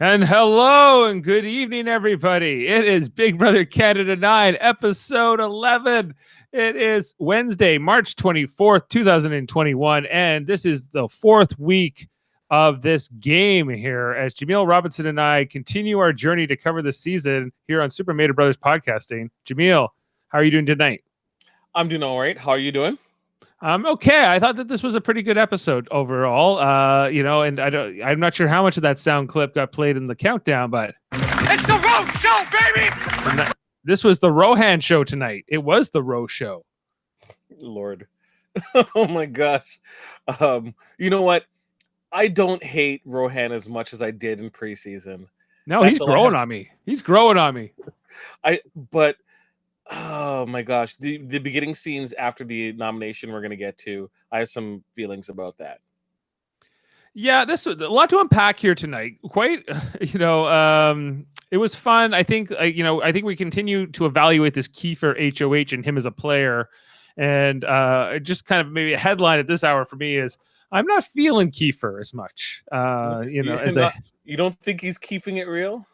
And hello and good evening, everybody. It is Big Brother Canada 9, episode 11. It is Wednesday, March 24th, 2021. And this is the fourth week of this game here as Jaemeel Robinson and I continue our journey to cover the season here on Super Mader Brothers Podcasting. Jaemeel, how are you doing tonight? I'm doing all right. How are you doing? Okay. I thought that this was a pretty good episode overall. And I'm not sure how much of that sound clip got played in the countdown, but it's the Roe Show, baby. This was the Rohan show tonight. It was the Roe show. Lord. Oh my gosh. You know what? I don't hate Rohan as much as I did in preseason. No, he's growing on me. He's growing on me. But oh my gosh, the beginning scenes after the nomination we're gonna get to, I have some feelings about that. Yeah, this was a lot to unpack here tonight. Quite, it was fun. I think, I think we continue to evaluate this Kiefer HOH and him as a player, and just kind of maybe a headline at this hour for me is I'm not feeling Kiefer as much. You don't think he's keeping it real?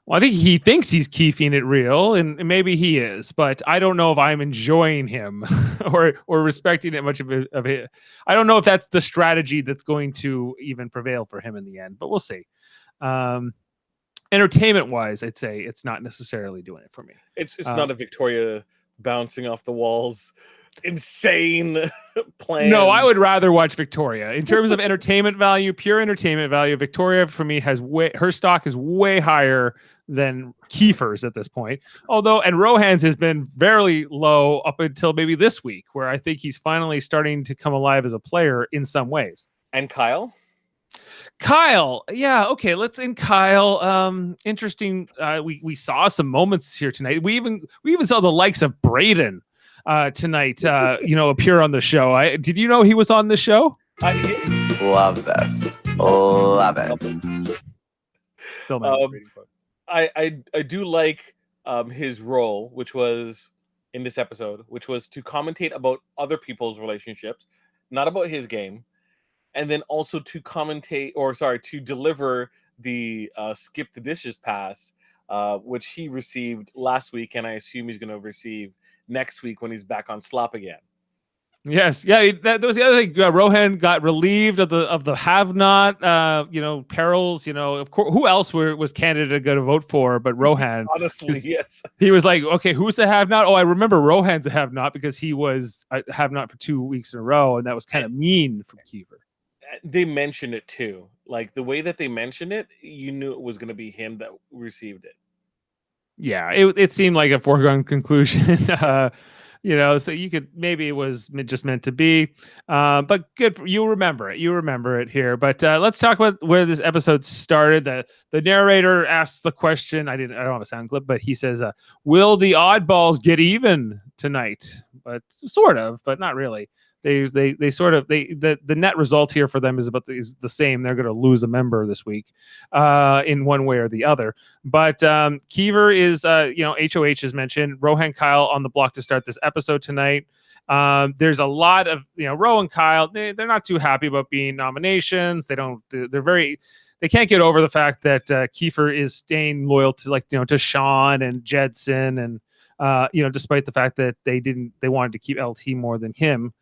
Well, I think he thinks he's keeping it real, and maybe he is, but I don't know if I'm enjoying him or respecting it much of it. I don't know if that's the strategy that's going to even prevail for him in the end, but we'll see. Entertainment-wise, I'd say it's not necessarily doing it for me. It's not a Victoria bouncing off the walls, insane plan. No, I would rather watch Victoria. In terms of entertainment value, pure entertainment value, Victoria for me has her stock is way higher than Kiefer's at this point. Although, and Rohan's has been very low up until maybe this week, where I think he's finally starting to come alive as a player in some ways. And Kyle, yeah, okay, let's in Kyle. Interesting. We saw some moments here tonight. We even saw the likes of Braden tonight, appear on the show. Did you know he was on the show? Love this. Love it. Still I do like his role, which was in this episode, which was to commentate about other people's relationships, not about his game, and then also to to deliver the skip the dishes pass, which he received last week, and I assume he's going to receive next week when he's back on slop again. Yes, yeah, that was the other thing. Rohan got relieved of the have not, perils. Of course, who else was Canada going to vote for but Rohan? Honestly, yes. He was like, okay, who's a have not? Oh, I remember Rohan's a have not because he was a have not for 2 weeks in a row, and that was kind of mean from Kiefer. They mentioned it too, like the way that they mentioned it, you knew it was going to be him that received it. Yeah, it seemed like a foregone conclusion. So you could, maybe it was just meant to be, but good. You remember it here. But let's talk about where this episode started. The narrator asks the question. I don't have a sound clip, but he says, will the oddballs get even tonight? But sort of, but not really. The net result here for them is the same. They're going to lose a member this week, in one way or the other. But Kiefer is, HOH is mentioned. Rohan, Kyle on the block to start this episode tonight. There's a lot of, Ro and Kyle. They're not too happy about being nominations. They can't get over the fact that Kiefer is staying loyal to to Sean and Jedson, and despite the fact that they wanted to keep LT more than him.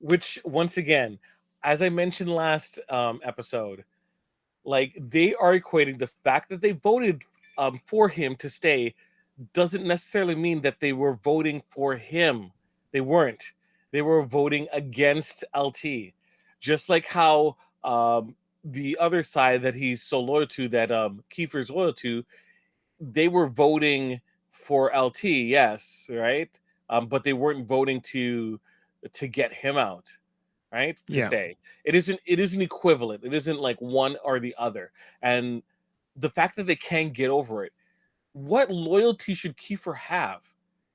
Which, once again, as I mentioned last episode, like, they are equating the fact that they voted for him to stay doesn't necessarily mean that they were voting for him. They weren't. They were voting against LT. Just like how the other side that he's so loyal to, that Kiefer's loyal to, they were voting for LT, yes, right? But they weren't voting to get him out, right? To stay. It isn't equivalent. It isn't like one or the other. And the fact that they can't get over it, what loyalty should Kiefer have?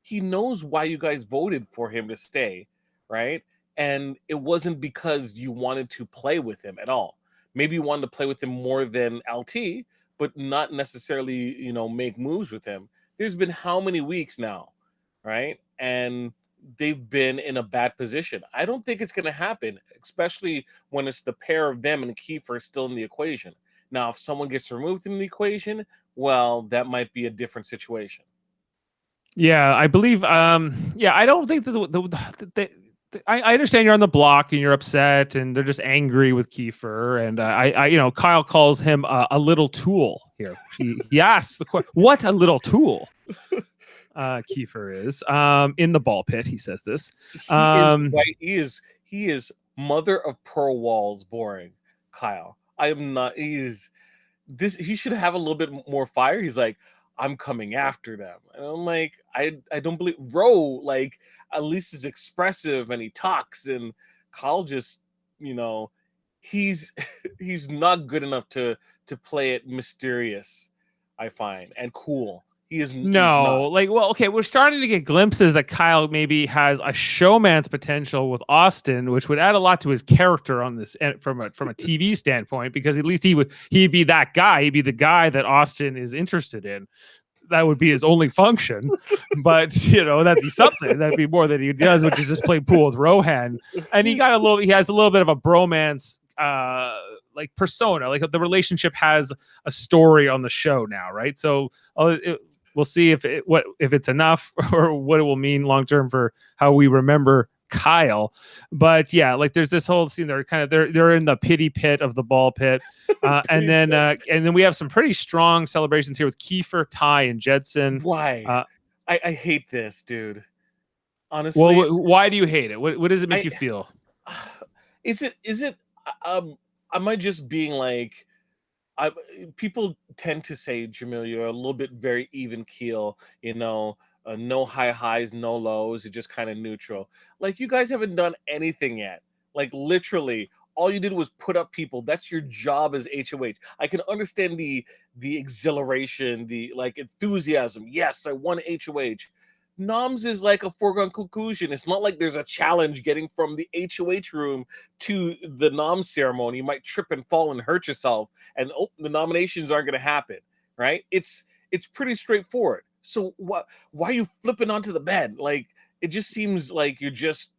He knows why you guys voted for him to stay, right? And it wasn't because you wanted to play with him at all. Maybe you wanted to play with him more than LT, but not necessarily, make moves with him. There's been how many weeks now, right? And they've been in a bad position. I don't think it's going to happen, especially when it's the pair of them and Kiefer still in the equation. Now, if someone gets removed from the equation, well, that might be a different situation. Yeah, I believe. I don't think I understand you're on the block and you're upset and they're just angry with Kiefer. And Kyle calls him a little tool here. He asks the question, what a little tool Kiefer is in the ball pit. He says this. He is mother of pearl walls boring, Kyle. I am not. He should have a little bit more fire. He's like, I'm coming after them. And I'm like, I don't believe Ro, like, at least is expressive and he talks, and Kyle just, he's not good enough to play it mysterious, I find, and cool. He's not. We're starting to get glimpses that Kyle maybe has a showman's potential with Austin, which would add a lot to his character on this from a TV standpoint, because at least he'd be that guy. He'd be the guy that Austin is interested in. That would be his only function, but that'd be something. That'd be more than he does, which is just play pool with Rohan. And he has a little bit of a bromance like persona. Like the relationship has a story on the show now, right? So we'll see if it's enough or what it will mean long term for how we remember Kyle. But yeah, like there's this whole scene. They're in the pity pit of the ball pit, and then we have some pretty strong celebrations here with Kiefer, Ty, and Jedson. Why? I hate this, dude. Honestly, well, why do you hate it? What does it make you feel? Is it? Am I just being like? People tend to say, Jaemeel, you're a little bit very even keel, no high highs, no lows. You're just kind of neutral. Like, you guys haven't done anything yet. Like, literally, all you did was put up people. That's your job as HOH. I can understand the exhilaration, the enthusiasm. Yes, I won HOH. Noms is like a foregone conclusion. It's not like there's a challenge getting from the HOH room to the nom ceremony. You might trip and fall and hurt yourself, and the nominations aren't going to happen, right? It's pretty straightforward. So why are you flipping onto the bed? Like, it just seems like you're just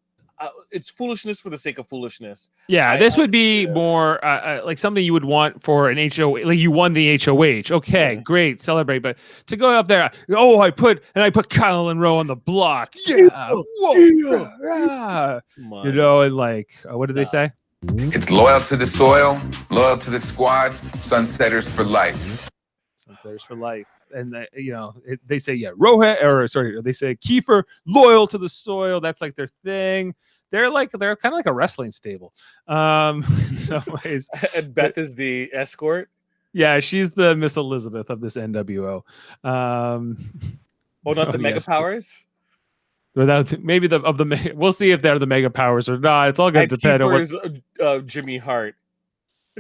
it's foolishness for the sake of foolishness. Yeah, this would be more like something you would want for an HOH. Like, you won the HOH. Okay, great, celebrate. But to go up there, I put Kyle and Ro on the block. Yeah, whoa, and like, what did they say? It's loyal to the soil, loyal to the squad, sunsetters for life. Sunsetters for life. And they say they say Kiefer, loyal to the soil. That's like their thing. They're kind of like a wrestling stable, in some ways. And Beth is the escort. Yeah, she's the Miss Elizabeth of this NWO. Not the Mega Powers. Without maybe we'll see if they're the Mega Powers or not. It's all going to depend on Jimmy Hart.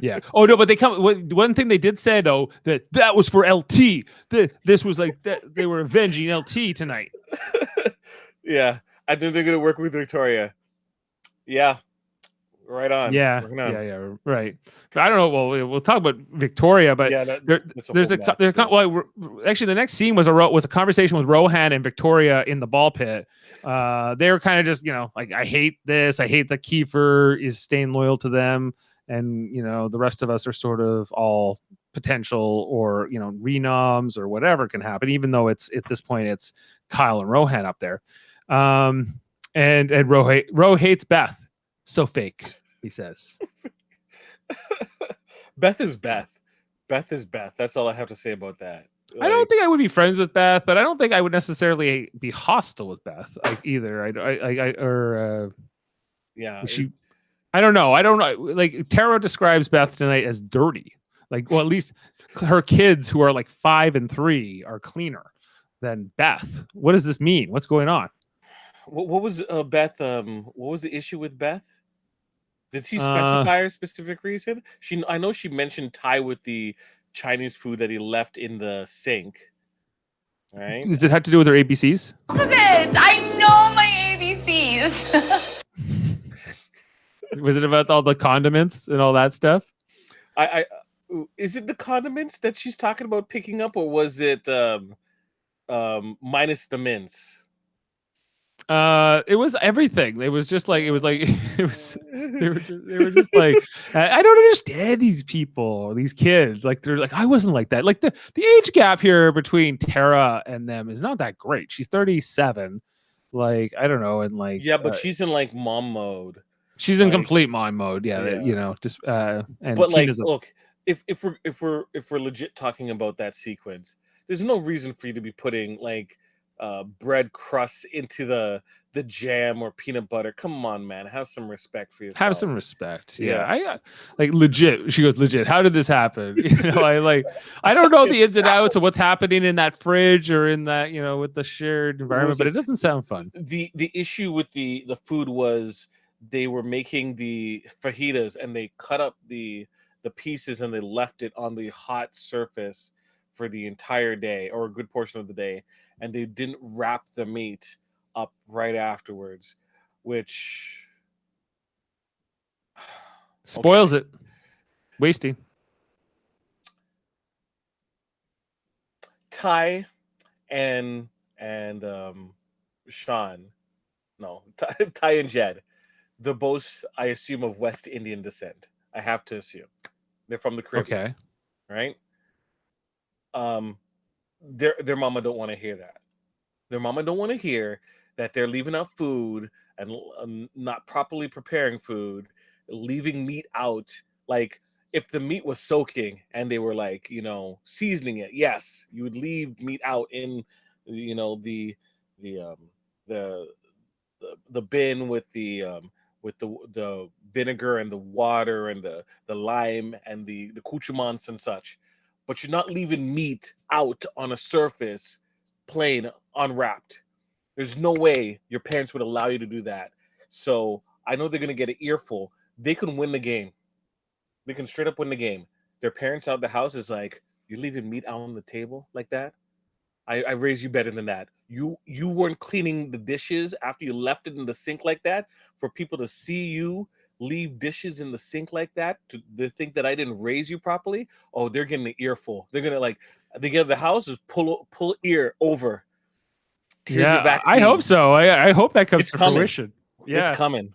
Yeah. Oh no, but they come. One thing they did say though, that was for LT. This was like that they were avenging LT tonight. Yeah, I think they're gonna work with Victoria. Yeah, right on. Yeah, right. But I don't know. Well, we'll talk about Victoria, but actually the next scene was a conversation with Rohan and Victoria in the ball pit. They were kind of just like, I hate this. I hate that Kiefer is staying loyal to them. And, the rest of us are sort of all potential or, renoms or whatever can happen, even though at this point it's Kyle and Rohan up there. And Ro hates Beth. So fake, he says. Beth is Beth. Beth is Beth. That's all I have to say about that. I don't think I would be friends with Beth, but I don't think I would necessarily be hostile with Beth either. I don't know. Like, Tara describes Beth tonight as dirty. Like, well, at least her kids, who are like 5 and 3, are cleaner than Beth. What does this mean? What's going on? What was Beth? What was the issue with Beth? Did she specify a specific reason? I know she mentioned Ty with the Chinese food that he left in the sink. Right? Does it have to do with her ABCs? I know my ABCs. Was it about all the condiments and all that stuff? Is it the condiments that she's talking about picking up, or was it minus the mince? It was everything. It was just like it was like it was. They were just like I don't understand these people, these kids. Like they're like I wasn't like that. Like the age gap here between Tara and them is not that great. She's 37. Like I don't know, and like Yeah, but she's in like mom mode. she's in like- complete mom mode. Yeah, Yeah. you know, just and But like, Tina's look, if we're legit talking about that sequence, there's no reason for you to be putting like bread crusts into the jam or peanut butter. Come on, man, have some respect for yourself. have some respect. Yeah, Yeah. I like legit. She goes legit. How did this happen? You know, I don't know the ins and outs of what's happening in that fridge or in that with the shared environment, but it doesn't sound fun. The issue with the food was they were making the fajitas and they cut up the pieces and they left it on the hot surface for the entire day or a good portion of the day, and they didn't wrap the meat up right afterwards, which Spoils it. Wasting. Ty and Sean, no, Ty and Jed, they're both, I assume, of West Indian descent. I have to assume they're from the Caribbean. Okay. Right? Their mama don't want to hear that. Their mama don't want to hear that they're leaving out food and not properly preparing food, leaving meat out. Like if the meat was soaking and they were like, seasoning it, yes, you would leave meat out in, the bin with the vinegar and the water and the lime and the accoutrements and such. But you're not leaving meat out on a surface plain unwrapped. There's no way your parents would allow you to do that. So I know they're going to get an earful. They can win the game. They can straight up win the game. Their parents out the house is like, you're leaving meat out on the table like that? I raised you better than that. You weren't cleaning the dishes after you left it in the sink like that for people to see you leave dishes in the sink like that to think that I didn't raise you properly. Oh, they're getting an earful. They're gonna they get the house is pull ear over. Here's your vaccine. I hope so. I hope that comes to fruition. Yeah, it's coming.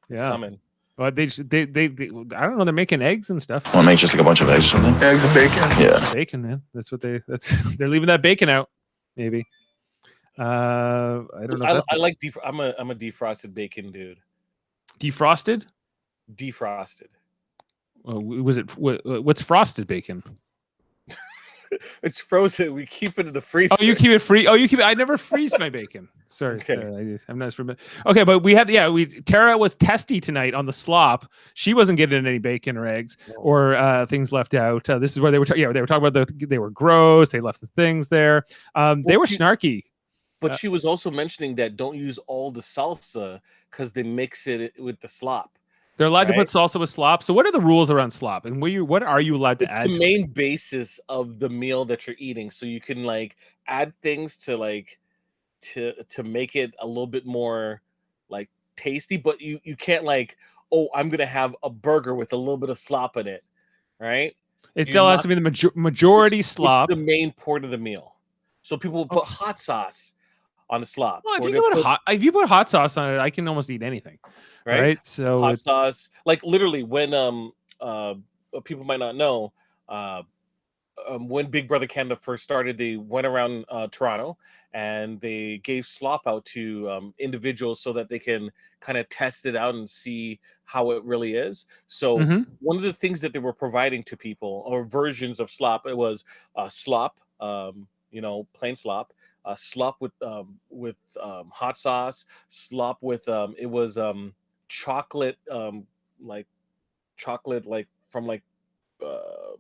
It's coming. Well, they I don't know. They're making eggs and stuff. Want to make just like a bunch of eggs or something? Eggs and bacon. Yeah. Bacon, man. They're leaving that bacon out. Maybe. I don't know. I like I'm a defrosted bacon dude. Defrosted. Defrosted. Was it what's frosted bacon? It's frozen. We keep it in the freezer. Oh, you keep it free. Oh, you keep it. I never freeze my bacon. Sorry, Okay. I'm not familiar. Okay, but we had Tara was testy tonight on the slop. She wasn't getting any bacon or eggs or things left out. This is where they were. They were talking about they were gross. They left the things there. They were snarky. But she was also mentioning that don't use all the salsa because they mix it with the slop. They're allowed to Right? put salsa with slop. So what are the rules around slop? And what are you allowed to It's add? the main basis of the meal that you're eating. So you can add things to to make it a little bit more tasty, but you can't I'm gonna have a burger with a little bit of slop in it, right? It still has to be the majority slop. It's the main part of the meal. So people will put hot sauce on the slop. Well, or if they'll you put hot sauce on it, I can almost eat anything. Right? So hot sauce, literally when people might not know, when Big Brother Canada first started, they went around Toronto and they gave slop out to individuals so that they can kind of test it out and see how it really is. So one of the things that they were providing to people, or versions of slop, it was slop, plain slop, slop with hot sauce, slop with it was chocolate, chocolate from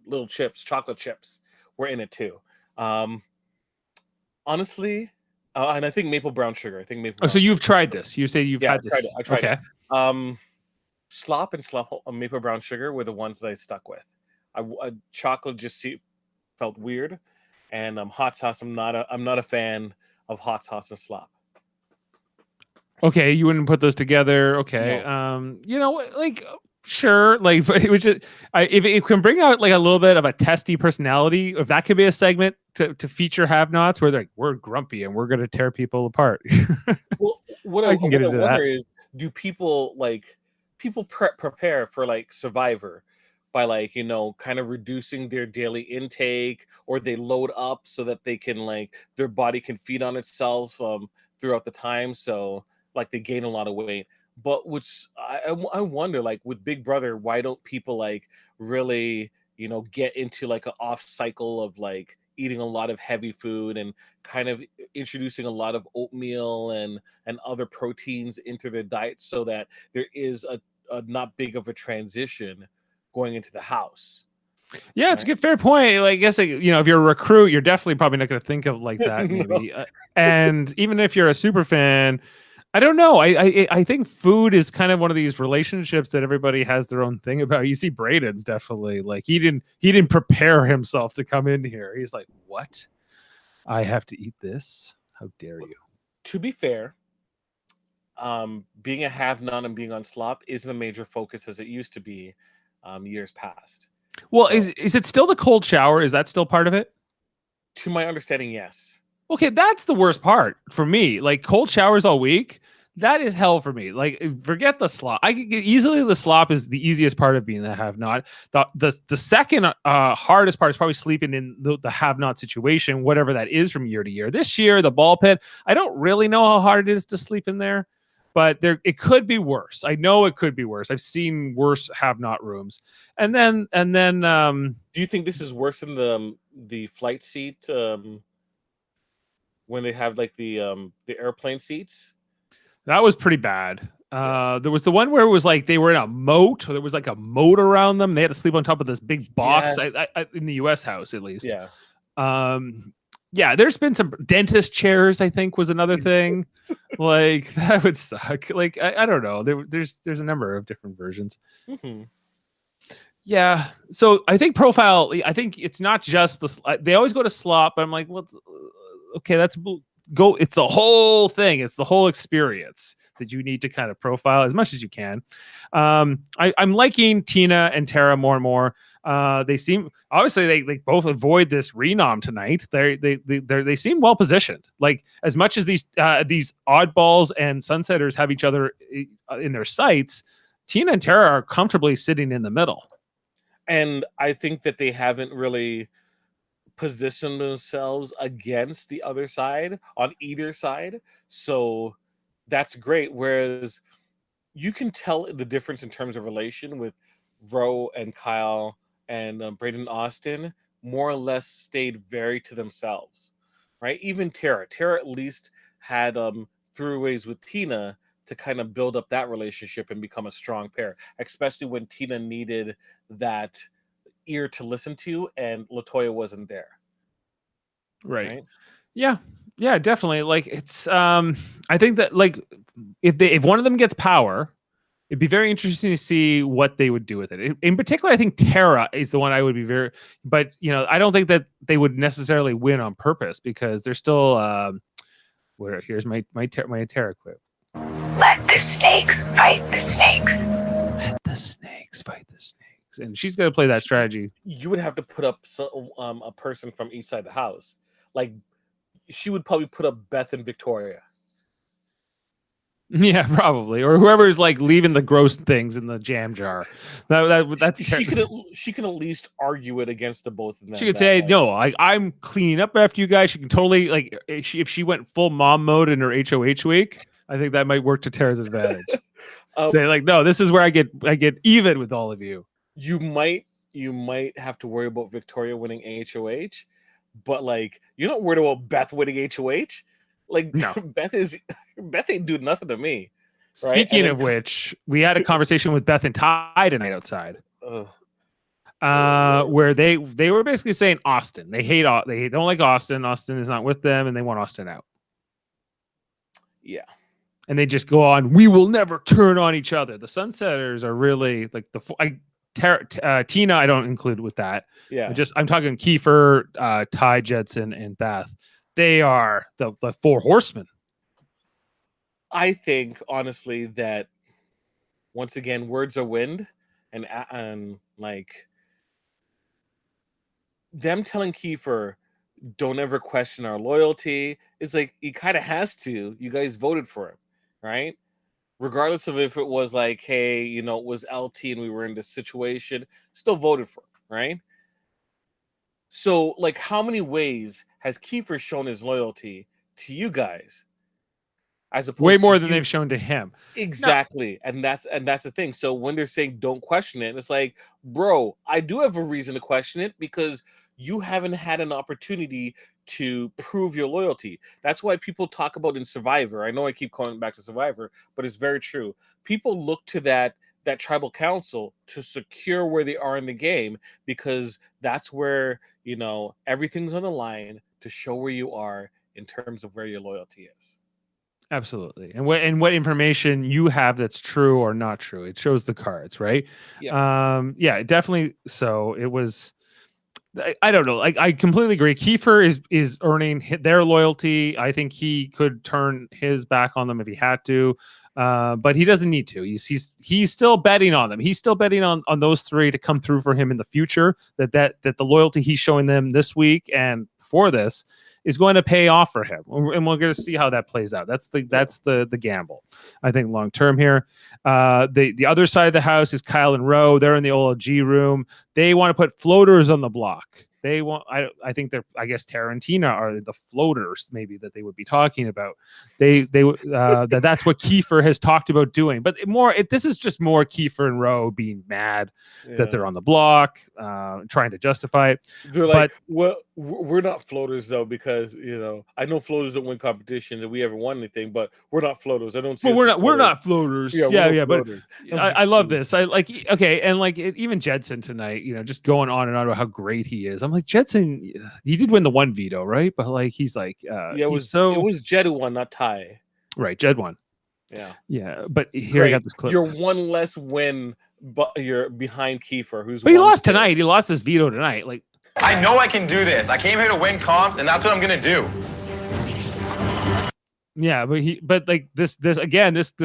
little chips, chocolate chips were in it too. Honestly, and I think maple brown sugar. so you've tried this? You say you've had this? I tried it. Slop and maple brown sugar were the ones that I stuck with. Chocolate just felt weird, and hot sauce. I'm not a fan of hot sauce and slop. Okay, you wouldn't put those together. Okay. No. sure, like, but it was just if it can bring out like a little bit of a testy personality, if that could be a segment to feature have-nots where they're like, we're grumpy and we're gonna tear people apart. Well, what I can get I into wonder that. is, do people prepare for like Survivor by like, kind of reducing their daily intake, or they load up so that they can like their body can feed on itself throughout the time, so like they gain a lot of weight. But which I wonder, like with Big Brother, why don't people like really get into like an off cycle of like eating a lot of heavy food and kind of introducing a lot of oatmeal and other proteins into their diet, so that there is a not big of a transition going into the house. Yeah, it's a good fair point. Like, I guess like, if you're a recruit, you're definitely probably not going to think of like that, No. maybe. And even if you're a super fan, I don't know. I think food is kind of one of these relationships that everybody has their own thing about. You see, Braden's definitely like he didn't prepare himself to come in here. He's like, what? I have to eat this? How dare you? To be fair, being a have-not and being on slop isn't a major focus as it used to be years past. Well, So, is it still the cold shower? Is that still part of it? to my understanding, yes. Okay, that's the worst part for me. Like cold showers all week, that is hell for me. Like forget the slop. I could get easily the slop is the easiest part of being the have not. The second hardest part is probably sleeping in the have not situation, whatever that is from year to year. This year, the ball pit, I don't really know how hard it is to sleep in there, but it could be worse. I know it could be worse. I've seen worse have not rooms. And then Do you think this is worse than the flight seat when they have like the airplane seats? that was pretty bad. There was the one where it was like they were in a moat, or there was like a moat around them. They had to sleep on top of this big box. Yes. I in the U.S. house, at least. Yeah. Yeah. There's been some dentist chairs. I think was another thing. Like that would suck. Like I don't know. There's a number of different versions. Mm-hmm. Yeah. So I think profile. I think it's not just the. They always go to slop, but I'm like, well, okay, that's go. It's the whole thing. It's the whole experience that you need to kind of profile as much as you can. I'm liking Tina and Tara more and more. They seem obviously they both avoid this renom tonight. They seem well positioned. Like as much as these oddballs and sunsetters have each other in their sights, Tina and Tara are comfortably sitting in the middle. And I think that they haven't really positioned themselves against the other side on either side. So that's great. Whereas you can tell the difference in terms of relation with Ro and Kyle and Braden and Austin more or less stayed very to themselves, right? Even Tara at least had throughways with Tina to kind of build up that relationship and become a strong pair, especially when Tina needed that ear to listen to and LaToya wasn't there. Right. Yeah, definitely. Like it's I think that like if one of them gets power, it'd be very interesting to see what they would do with it. In particular, I think Tara is the one I would be but I don't think that they would necessarily win on purpose because they're still here's my Tara quip. Let the snakes fight the snakes. Let the snakes fight the snakes. And she's going to play that strategy. You would have to put up a person from each side of the house. Like she would probably put up Beth and Victoria. Yeah, probably, or whoever's like leaving the gross things in the jam jar. That's she can at least argue it against the both of them. She could say, "No, I'm cleaning up after you guys." She can totally like if she went full mom mode in her HOH week. I think that might work to Tara's advantage. Say like, "No, this is where I get even with all of you." You might have to worry about Victoria winning HOH, but like you're not worried about Beth winning HOH. Like no. Beth ain't doing nothing to me. Right? Speaking of which, we had a conversation with Beth and Ty tonight outside, where they were basically saying Austin. They don't like Austin. Austin is not with them, and they want Austin out. Yeah, and they just go on. We will never turn on each other. The Sunsetters are really like Tina. I don't include with that. Yeah, I'm talking Kiefer, Ty, Jedson, and Beth. They are the four horsemen. I think honestly that once again, words are wind, and like them telling Kiefer, don't ever question our loyalty. It's like he kind of has to. You guys voted for him, right? Regardless of if it was like, hey, you know, it was LT and we were in this situation, still voted for him, right? So, like, how many ways has Kiefer shown his loyalty to you guys, as opposed Way to more than you? they've shown to him. Exactly, and that's the thing. So when they're saying don't question it, it's like, bro, I do have a reason to question it because you haven't had an opportunity to prove your loyalty. That's why people talk about in Survivor. I know I keep calling back to Survivor, but it's very true. People look to that tribal council to secure where they are in the game because that's where, you know, everything's on the line to show where you are in terms of where your loyalty is. Absolutely. And what information you have that's true or not true. It shows the cards, right? Yeah, definitely. So it was, I don't know. I completely agree. Kiefer is earning their loyalty. I think he could turn his back on them if he had to. But he doesn't need to. He's still betting on them. He's still betting on those three to come through for him in the future. That the loyalty he's showing them this week and before this is going to pay off for him, and we're going to see how that plays out. That's the gamble, I think, long term here. The other side of the house is Kyle and Roe. They're in the OLG room. They want to put floaters on the block. They want. I think they're. I guess Tarantina are the floaters, maybe, that they would be talking about. That's what Kiefer has talked about doing. But this is just more Kiefer and Roe being mad that they're on the block, trying to justify it. They're like, well, we're not floaters though, because, you know, I know floaters don't win competitions and we ever won anything, but we're not floaters. I don't see. But we're not floaters. Yeah. Floaters. But I love this. I like, okay, and like even Jedson tonight, you know, just going on and on about how great he is. I'm like, Jedson, he did win the one veto, right? But like, he's like, it was Jed who won, not Ty. Right, Jed won. Yeah. But here I got this clip. You're one less win, but you're behind Kiefer, but he lost tonight. He lost this veto tonight. Like, I know I can do this. I came here to win comps, and that's what I'm gonna do. Yeah, but like this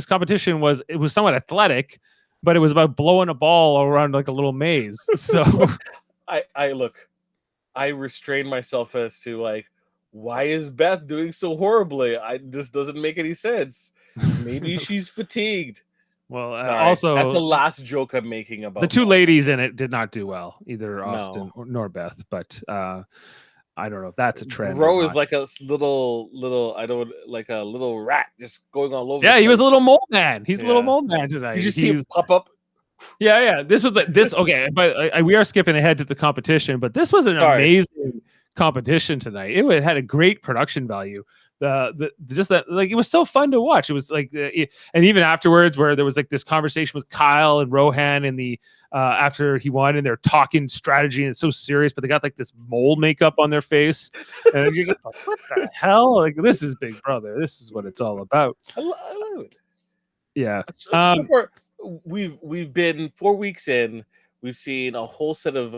competition was somewhat athletic, but it was about blowing a ball around like a little maze. So I restrained myself as to like, why is Beth doing so horribly? This doesn't make any sense. Maybe she's fatigued. Well, Sorry, also that's the last joke I'm making about the two ladies in it. Did not do well, either Austin nor Beth. But I don't know if that's a trend. Bro is like a little I don't like a little rat just going all over. Yeah, he was a little mold man. He's a little mold man tonight. You just see him pop up. Yeah. This was this okay, but we are skipping ahead to the competition. But this was an amazing competition tonight. It had a great production value. Just that, like, it was so fun to watch. It was like, and even afterwards, where there was like this conversation with Kyle and Rohan in the after he won, and they're talking strategy, and it's so serious, but they got like this mold makeup on their face, and you're just like, what the hell? Like, this is Big Brother. This is what it's all about. I love it. Yeah. So far, we've been 4 weeks in. We've seen a whole set of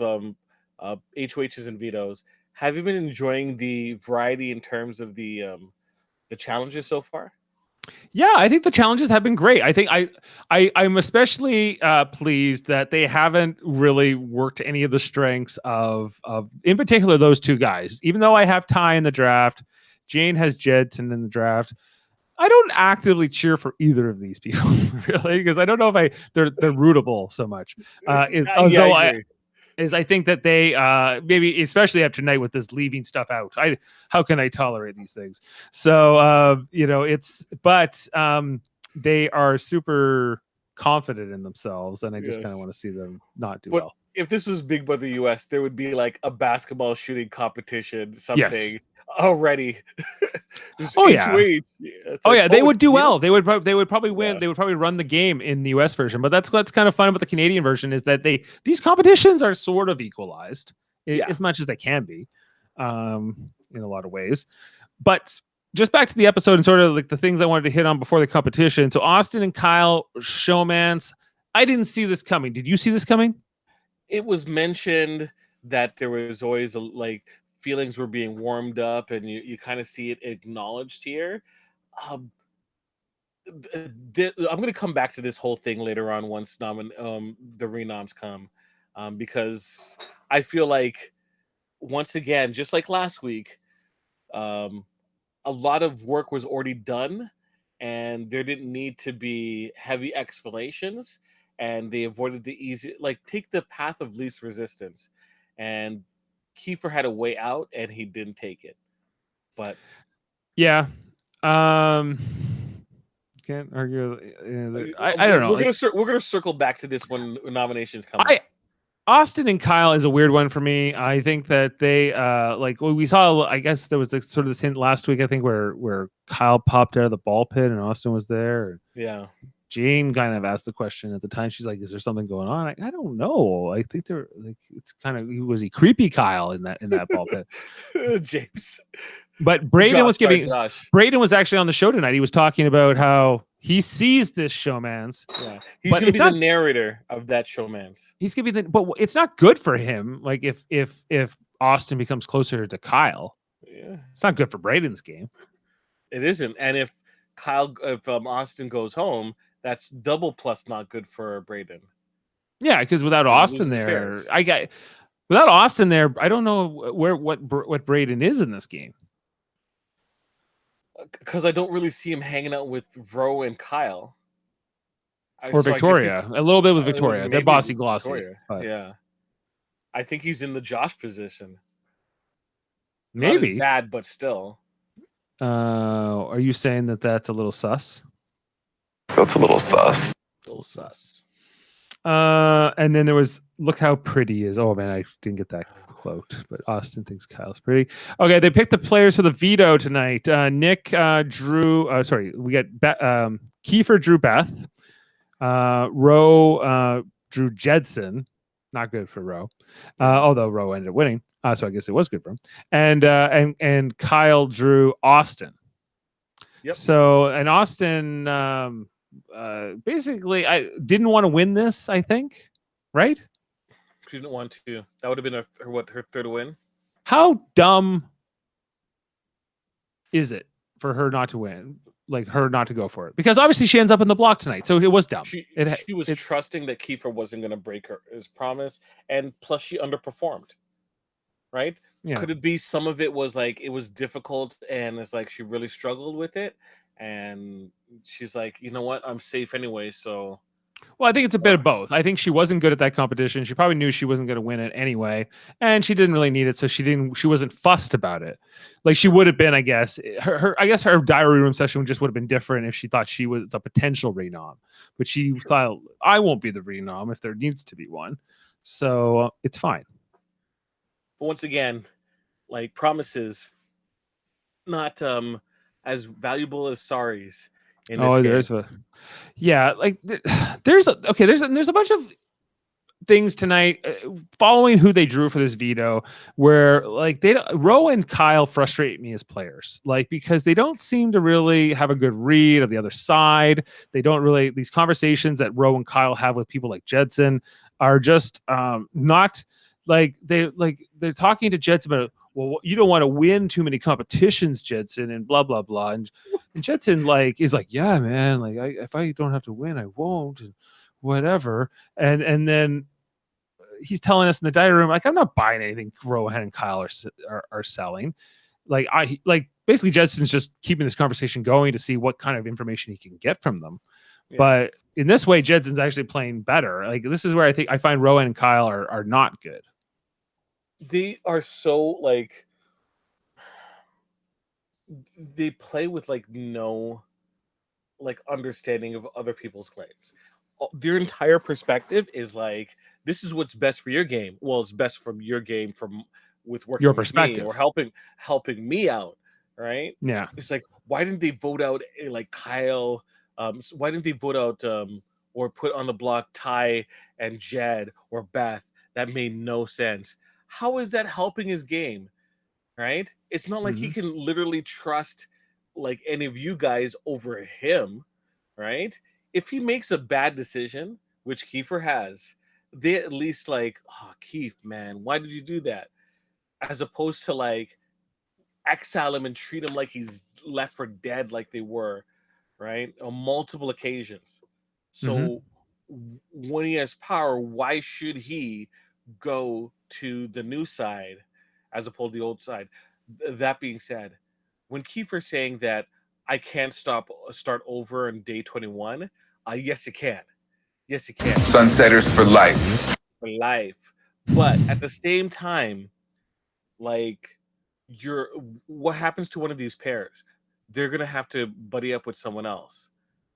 HOHs and vetoes. Have you been enjoying the variety in terms of the challenges so far? Yeah, I think the challenges have been great. I think I'm especially pleased that they haven't really worked any of the strengths of in particular those two guys. Even though I have Ty in the draft, Jane has Jedson in the draft. I don't actively cheer for either of these people, really, because I don't know if they're rootable so much. I think that they maybe, especially after tonight with this leaving stuff out, how can I tolerate these things? So you know, they are super confident in themselves, and I just kind of want to see them not do well. If this was Big Brother US, there would be like a basketball shooting competition, something already. They would do well. They would probably win. They would probably run the game in the US version. But that's what's kind of fun about the Canadian version, is that these competitions are sort of equalized as much as they can be, in a lot of ways. But just back to the episode and sort of like the things I wanted to hit on before the competition. So Austin and Kyle showmance. I didn't see this coming. Did you see this coming? It was mentioned that there was always feelings were being warmed up, and you kind of see it acknowledged here. I'm going to come back to this whole thing later on once the renoms come, because I feel like once again, just like last week, a lot of work was already done, and there didn't need to be heavy explanations, and they avoided the easy, like take the path of least resistance, and Kiefer had a way out, and he didn't take it. But yeah, can't argue. I don't know. We're gonna circle back to this when nominations come. Austin and Kyle is a weird one for me. I think that they like we saw. I guess there was sort of this hint last week. I think where Kyle popped out of the ball pit and Austin was there. Yeah. Jane kind of asked the question at the time. She's like, "Is there something going on?" I don't know. I think they're like, it's kind of, was he creepy Kyle in that ball pit? James. But Braden Braden was actually on the show tonight. He was talking about how he sees this showman's. Yeah, he's gonna be the narrator of that showman's. He's gonna be but it's not good for him. Like if Austin becomes closer to Kyle, yeah, it's not good for Braden's game. It isn't. And if Austin goes home, that's double plus not good for Braden. Yeah, because without Austin there, without Austin there, I don't know what Braden is in this game. Because I don't really see him hanging out with Ro and Kyle. Or Victoria. A little bit with Victoria. They're bossy glossy. Yeah. I think he's in the Josh position. Maybe. Not as bad, but still. Are you saying that that's a little sus? That's a little sus. And then there was, look how pretty he is. Oh man, I didn't get that quote, but Austin thinks Kyle's pretty. Okay, they picked the players for the veto tonight. Nick drew. We got Kiefer drew Beth. Ro drew Jedson. Not good for Ro, although Ro ended up winning. So I guess it was good for him. And Kyle drew Austin. Yep. So and Austin basically I didn't want to win this, I think, right? She didn't want to. That would have been her third win. How dumb is it for her not to win? Like her not to go for it? Because obviously she ends up in the block tonight. So it was dumb. She was trusting that Kiefer wasn't going to break his promise, and plus she underperformed. Right? Yeah. Could it be some of it was like it was difficult and it's like she really struggled with it, and she's like, you know what, I'm safe anyway, so. Well, I think it's a bit of both. I think she wasn't good at that competition. She probably knew she wasn't going to win it anyway, and she didn't really need it, so she wasn't fussed about it. Like she would have been, I guess. Her diary room session just would have been different if she thought she was a potential renom, but she thought, I won't be the renom if there needs to be one, so it's fine. But once again, like promises, not as valuable as sorries. In this game. There's a bunch of things tonight following who they drew for this veto, where like Ro and Kyle frustrate me as players, like because they don't seem to really have a good read of the other side. They don't really, these conversations that Ro and Kyle have with people like Jedson are just not like they're talking to Jedson about, well, you don't want to win too many competitions, Jedson, and blah blah blah. And Jedson is like, yeah, man, like if I don't have to win, I won't, and whatever. And then he's telling us in the diary room, like, I'm not buying anything Rohan and Kyle are selling. Basically Jedson's just keeping this conversation going to see what kind of information he can get from them. Yeah. But in this way, Jedson's actually playing better. Like this is where I find Rohan and Kyle are not good. They are so they play with no understanding of other people's claims. Their entire perspective is like, this is what's best for your game. Well, it's best from your game with working your perspective or helping me out, right? Yeah. It's like, why didn't they vote out Kyle? Why didn't they vote out or put on the block Ty and Jed or Beth? That made no sense. How is that helping his game? Right? It's not like he can literally trust any of you guys over him, right? If he makes a bad decision, which Kiefer has, they at least Keith, man, why did you do that? As opposed to exile him and treat him like he's left for dead, like they were, right? On multiple occasions. So when he has power, why should he go to the new side as opposed to the old side? That being said, when Kiefer's saying that I can't start over on day 21, yes, you can. Yes, you can. Sunsetters for life. For life. But at the same time, like, what happens to one of these pairs? They're gonna have to buddy up with someone else,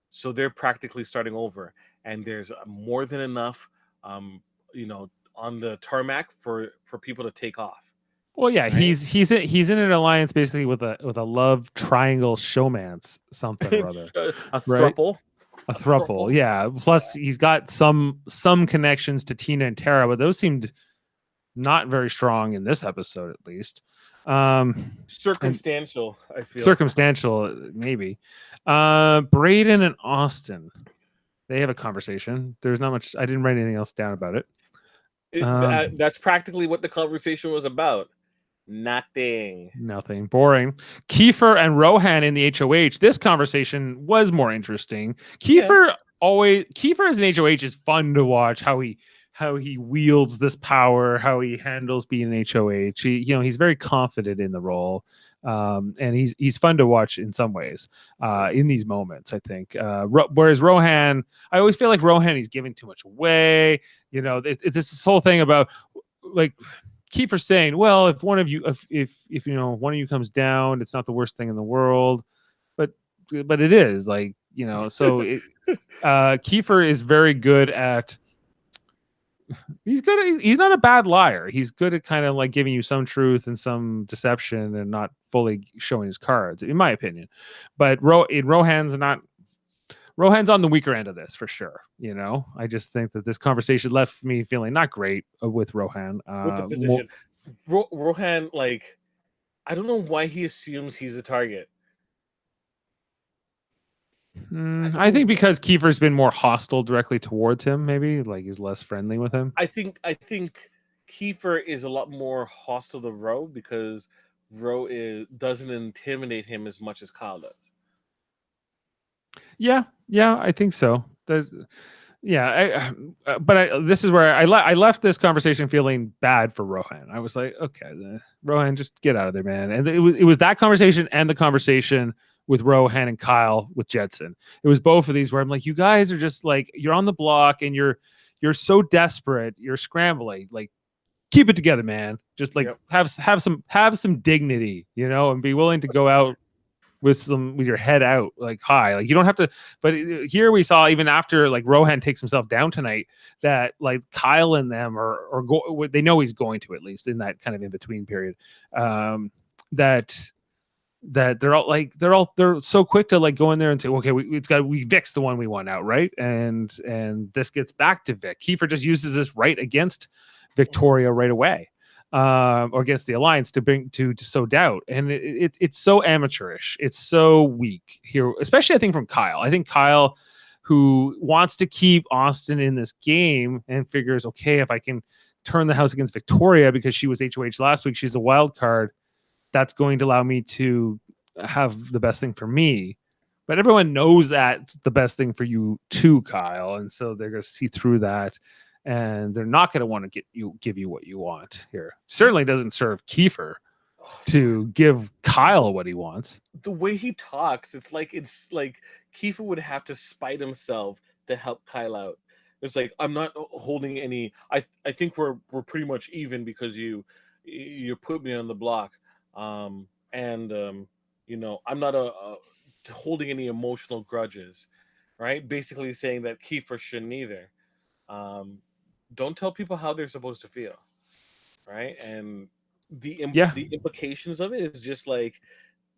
so they're practically starting over. And there's more than enough, on the tarmac for people to take off. Well, yeah, Right? he's in an alliance basically with a love triangle showmance something or other. A Right? throuple. A throuple, yeah. Plus, he's got some connections to Tina and Tara, but those seemed not very strong in this episode, at least. Circumstantial, I feel. Circumstantial, maybe. Braden and Austin, they have a conversation. There's not much. I didn't write anything else down about it. That's practically what the conversation was about. Nothing. Boring. Kiefer and Rohan in the HOH. This conversation was more interesting. Kiefer as an HOH is fun to watch. How he wields this power, how he handles being an HOH. He's very confident in the role, and he's fun to watch in some ways. In these moments, I think. Whereas Rohan, I always feel like Rohan he's giving too much away. It's this whole thing about like Kiefer saying, well, if one of you, if one of you comes down, it's not the worst thing in the world, but it is, like, so Kiefer is very good at. He's not a bad liar. He's good at kind of like giving you some truth and some deception and not fully showing his cards, in my opinion. But Rohan's on the weaker end of this for sure. I just think that this conversation left me feeling not great with Rohan. With the position. Rohan, like, I don't know why he assumes he's a target. I think because Kiefer's been more hostile directly towards him, maybe like he's less friendly with him. I think Kiefer is a lot more hostile to Ro because Ro doesn't intimidate him as much as Kyle does. Yeah, I think so. This is where I left this conversation feeling bad for Rohan. I was like, okay, Rohan, just get out of there, man. And it was that conversation and the conversation with Rohan and Kyle with Jedson. It was both of these where I'm like, you guys are just like, you're on the block and you're so desperate, you're scrambling. Like, keep it together, man. Just like have some dignity, and be willing to go out with your head out, like, high. Like, you don't have to. But here we saw, even after like Rohan takes himself down tonight, that like Kyle and them they know he's going to, at least in that kind of in between period. That they're so quick to like go in there and say, okay, we Vic's the one we want out, right? And this gets back to Vic. Kiefer just uses this right against Victoria right away, or against the alliance to sow doubt, and it's so amateurish. It's so weak here, especially I think from Kyle. I think Kyle, who wants to keep Austin in this game and figures, okay, if I can turn the house against Victoria because she was HOH last week, she's a wild card. That's going to allow me to have the best thing for me. But everyone knows that's the best thing for you too, Kyle. And so they're going to see through that. And they're not going to want to give you what you want here. Certainly doesn't serve Kiefer to give Kyle what he wants. The way he talks, it's like Kiefer would have to spite himself to help Kyle out. It's like, I'm not holding any. I think we're pretty much even because you put me on the block. I'm not holding any emotional grudges, right? Basically saying that Kiefer shouldn't either. Don't tell people how they're supposed to feel, right? And the implications of it is just like,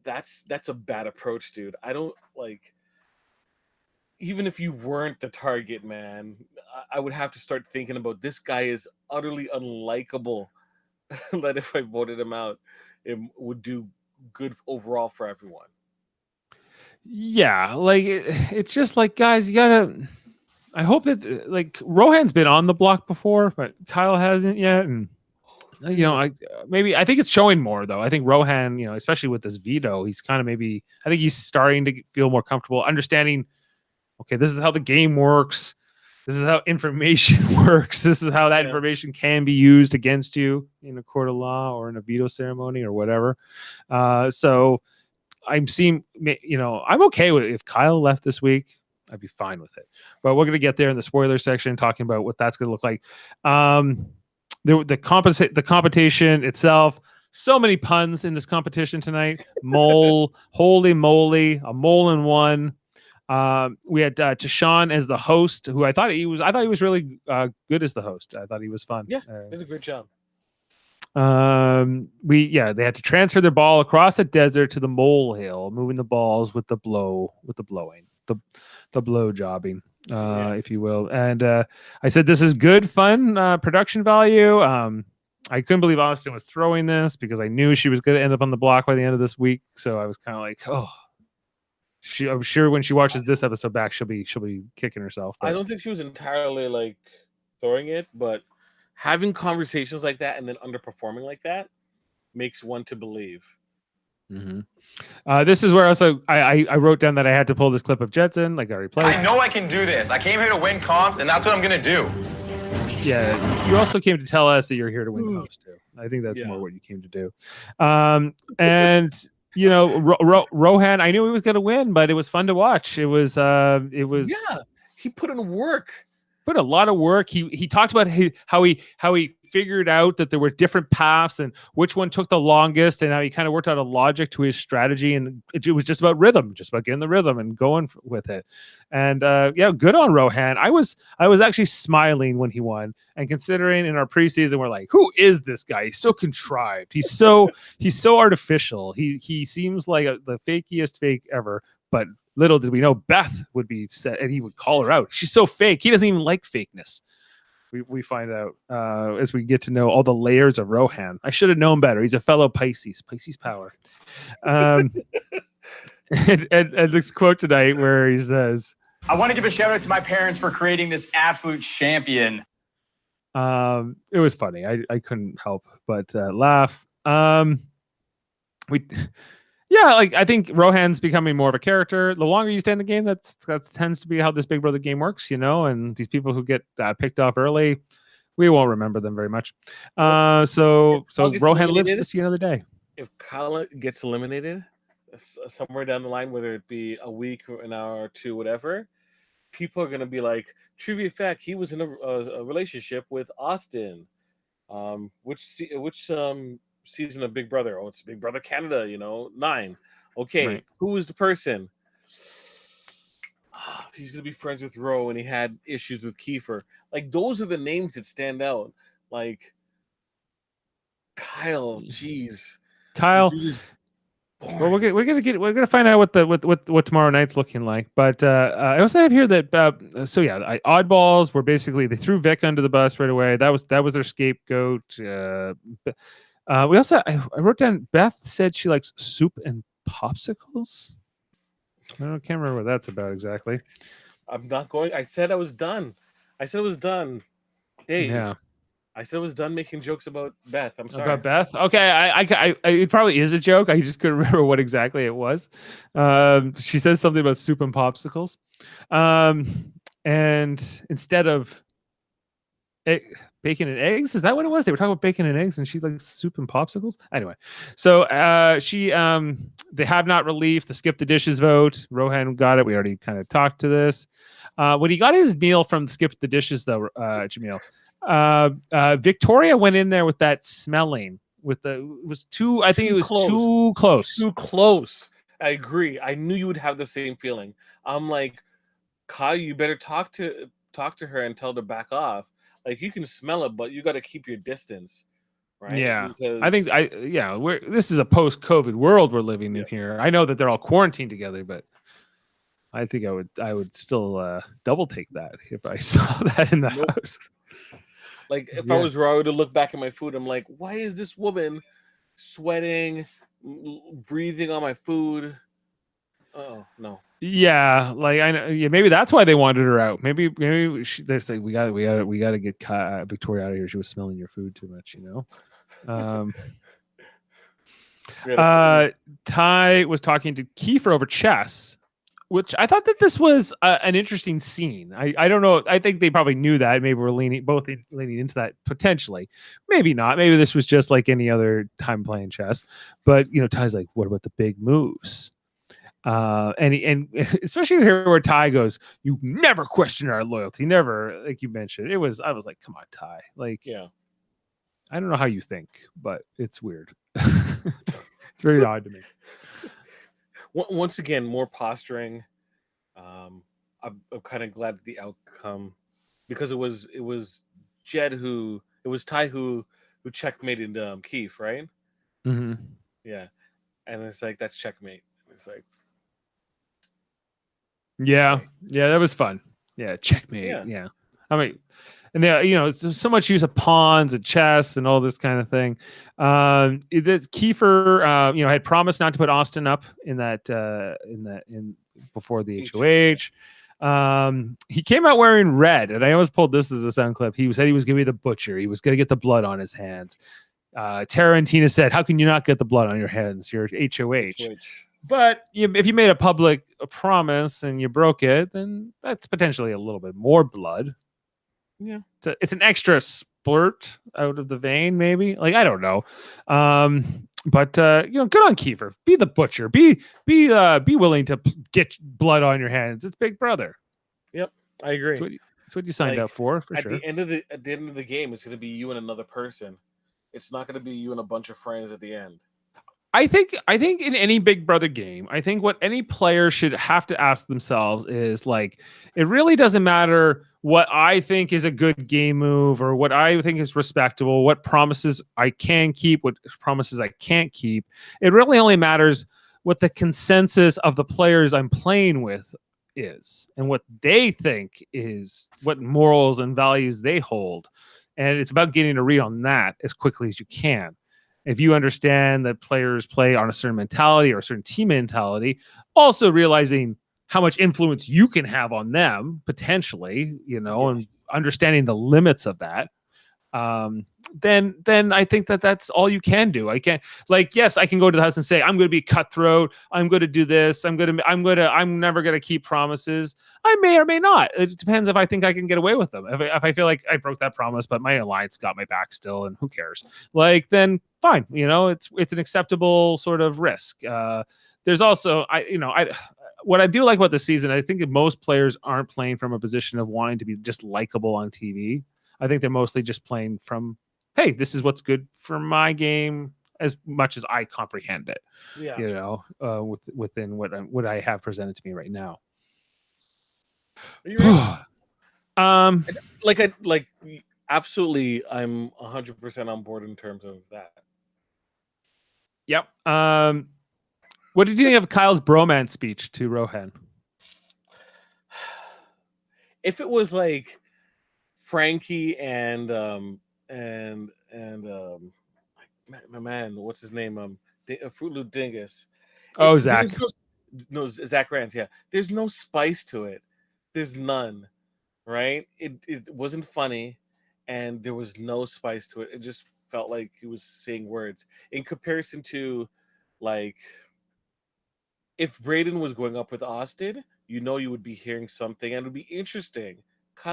that's a bad approach, dude. I don't like. Even if you weren't the target, man, I would have to start thinking about, this guy is utterly unlikable. That if I voted him out, it would do good overall for everyone. Yeah, like it's just like, guys, you gotta. I hope that like Rohan's been on the block before, but Kyle hasn't yet, and You know, I think it's showing more though. I think Rohan, you know, especially with this veto, he's kind of I think he's starting to feel more comfortable understanding. Okay, this is how the game works. This is how information works. This is how that information can be used against you in a court of law or in a veto ceremony or whatever. So I'm seeing, you know, I'm okay with it. If Kyle left this week, I'd be fine with it. But we're going to get there in the spoiler section, talking about what that's going to look like. The competition itself, so many puns in this competition tonight. Mole, holy moly, a mole in one. We had Tashawn as the host, who I thought he was really good as the host. I thought he was fun. Yeah, did a great job. They had to transfer their ball across a desert to the molehill, moving the balls with the blowing, the blow jobbing, if you will. And I said this is good fun production value. I couldn't believe Austin was throwing this because I knew she was going to end up on the block by the end of this week. So I was kind of like, oh, I'm sure when she watches this episode back, she'll be kicking herself. But I don't think she was entirely like throwing it, but having conversations like that and then underperforming like that makes one to believe. Mm-hmm. This is where also I wrote down that I had to pull this clip of Jetson, like I already played. I know I can do this. I came here to win comps, and that's what I'm gonna do. Yeah, you also came to tell us that you're here to win comps too. I think that's more what you came to do. And you know, Rohan, I knew he was going to win, but it was fun to watch. It was. Yeah, he put in work. Put a lot of work. He talked about how he figured out that there were different paths and which one took the longest, and how he kind of worked out a logic to his strategy. And it was just about rhythm, just about getting the rhythm and going with it. And good on Rohan. I was actually smiling when he won. And considering in our preseason, we're like, who is this guy? He's so contrived. He's so artificial. He seems like the fakiest fake ever. But little did we know Beth would be set, and he would call her out. She's so fake. He doesn't even like fakeness. We find out as we get to know all the layers of Rohan. I should have known better. He's a fellow Pisces power. And this quote tonight where he says, I want to give a shout out to my parents for creating this absolute champion. It was funny. I couldn't help but laugh. I think Rohan's becoming more of a character. The longer you stay in the game, that tends to be how this Big Brother game works, you know. And these people who get picked off early, we won't remember them very much. So Rohan lives to see another day. If Kyle gets eliminated somewhere down the line, whether it be a week or an hour or two, whatever, people are going to be like, trivia fact, he was in a relationship with Austin. Which season of Big Brother? Oh, it's Big Brother Canada, 9. Okay, right. Who was the person? He's gonna be friends with Ro, and he had issues with Kiefer. Like, those are the names that stand out. Like Kyle, jeez, Kyle. Well, we're gonna find out what tomorrow night's looking like. But I also have here that oddballs were basically they threw Vic under the bus right away. That was their scapegoat. We also I wrote down Beth said she likes soup and popsicles. I can't remember what that's about exactly. I'm not going. I said I was done. Dave. Yeah. I said I was done making jokes about Beth. I'm sorry. About Beth? Okay, I it probably is a joke. I just couldn't remember what exactly it was. She says something about soup and popsicles. And instead of bacon and eggs, is that what it was? They were talking about bacon and eggs, and she likes soup and popsicles. Anyway, so they have not relief the skip the dishes vote. Rohan got it. We already kind of talked to this. When he got his meal from skip the dishes, though, Jaemeel, Victoria went in there with that smelling. Too close. Too close. I agree. I knew you would have the same feeling. I'm like, Kyle, you better talk to her and tell her to back off. Like, you can smell it, but you got to keep your distance, right? Yeah, because I think this is a post-COVID world we're living in here. I know that they're all quarantined together, but I think I would still double take that if I saw that in the house. Like, if I was raw, I would look back at my food. I'm like, why is this woman sweating, breathing on my food? Oh no. Yeah, like I know. Yeah, maybe that's why they wanted her out. Maybe they're saying we got to get Victoria out of here. She was smelling your food too much, Ty was talking to Kiefer over chess, which I thought that this was an interesting scene. I don't know. I think they probably knew that. Maybe we're leaning into that potentially. Maybe not. Maybe this was just like any other time playing chess. But Ty's like, what about the big moves? And especially here where Ty goes, you never question our loyalty. Never, like you mentioned. I was like, come on, Ty. Like, Yeah. I don't know how you think, but it's weird. It's very odd to me. Once again, more posturing. I'm kind of glad the outcome, because it was Ty who checkmated Keith, right? Mm-hmm. Yeah, and it's like, that's checkmate. It's like, yeah, okay. Yeah, that was fun. Yeah, checkmate. Yeah. I mean, and it's so much use of pawns and chess and all this kind of thing. Kiefer, had promised not to put Austin up in before the HOH. He came out wearing red, and I always pulled this as a sound clip. He said he was going to be the butcher. He was going to get the blood on his hands. Tara and Tina said, "How can you not get the blood on your hands? You're HOH." But if you made a public promise and you broke it, then that's potentially a little bit more blood. Yeah, it's an extra splurt out of the vein, maybe. Like, I don't know. But good on Kiefer. Be the butcher. Be willing to get blood on your hands. It's Big Brother. Yep, I agree. That's what you signed up for sure. At the end of the game, it's going to be you and another person. It's not going to be you and a bunch of friends at the end. I think in any Big Brother game, I think what any player should have to ask themselves is, like, it really doesn't matter what I think is a good game move or what I think is respectable, what promises I can keep, what promises I can't keep. It really only matters what the consensus of the players I'm playing with is and what they think is, what morals and values they hold. And it's about getting a read on that as quickly as you can. If you understand that players play on a certain mentality or a certain team mentality, also realizing how much influence you can have on them potentially, and understanding the limits of that, then I think that's all you can do. I can't, yes, I can go to the house and say, I'm going to be cutthroat. I'm going to do this. I'm never going to keep promises. I may or may not. It depends if I think I can get away with them. If I feel like I broke that promise, but my alliance got my back still, and who cares? Then fine. It's an acceptable sort of risk. There's also, what I do like about the season, I think that most players aren't playing from a position of wanting to be just likable on TV. I think they're mostly just playing from, hey, this is what's good for my game, as much as I comprehend it. Yeah. Within what I have presented to me right now. Are you right? Absolutely, I'm 100% on board in terms of that. Yep. What did you think of Kyle's bromance speech to Rohan? If it was like Frankie and my man, what's his name? Fruit Loop Dingus. Zach. Zach Rance. Yeah, there's no spice to it. There's none, right? It wasn't funny, and there was no spice to it. It just felt like he was saying words. In comparison to, like, if Brayden was going up with Austin, you would be hearing something, and it would be interesting.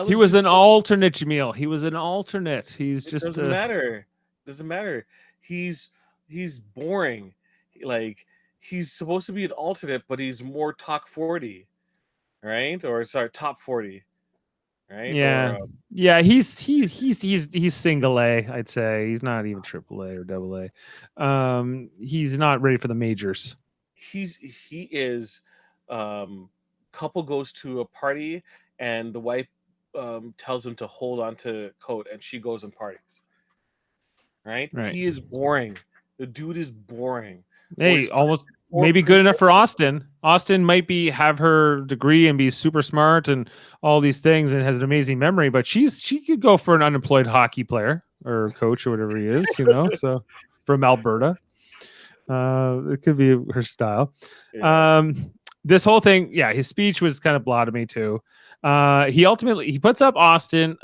He was an alternate, Jaemeel. He was an alternate. He's just doesn't matter. Doesn't matter. He's boring. Like, he's supposed to be an alternate, but he's more top 40, right? Or sorry, top 40, right? Yeah, He's single A. I'd say he's not even triple A or double A. He's not ready for the majors. He is. Couple goes to a party, and the wife tells him to hold on to coat, and she goes and parties. Right? He is boring. The dude is boring. Hey, almost maybe good enough for Austin. Austin might have her degree and be super smart and all these things and has an amazing memory, but she could go for an unemployed hockey player or coach or whatever he is, so from Alberta. It could be her style. Yeah. This whole thing, his speech was kind of blah to me too. He puts up Austin.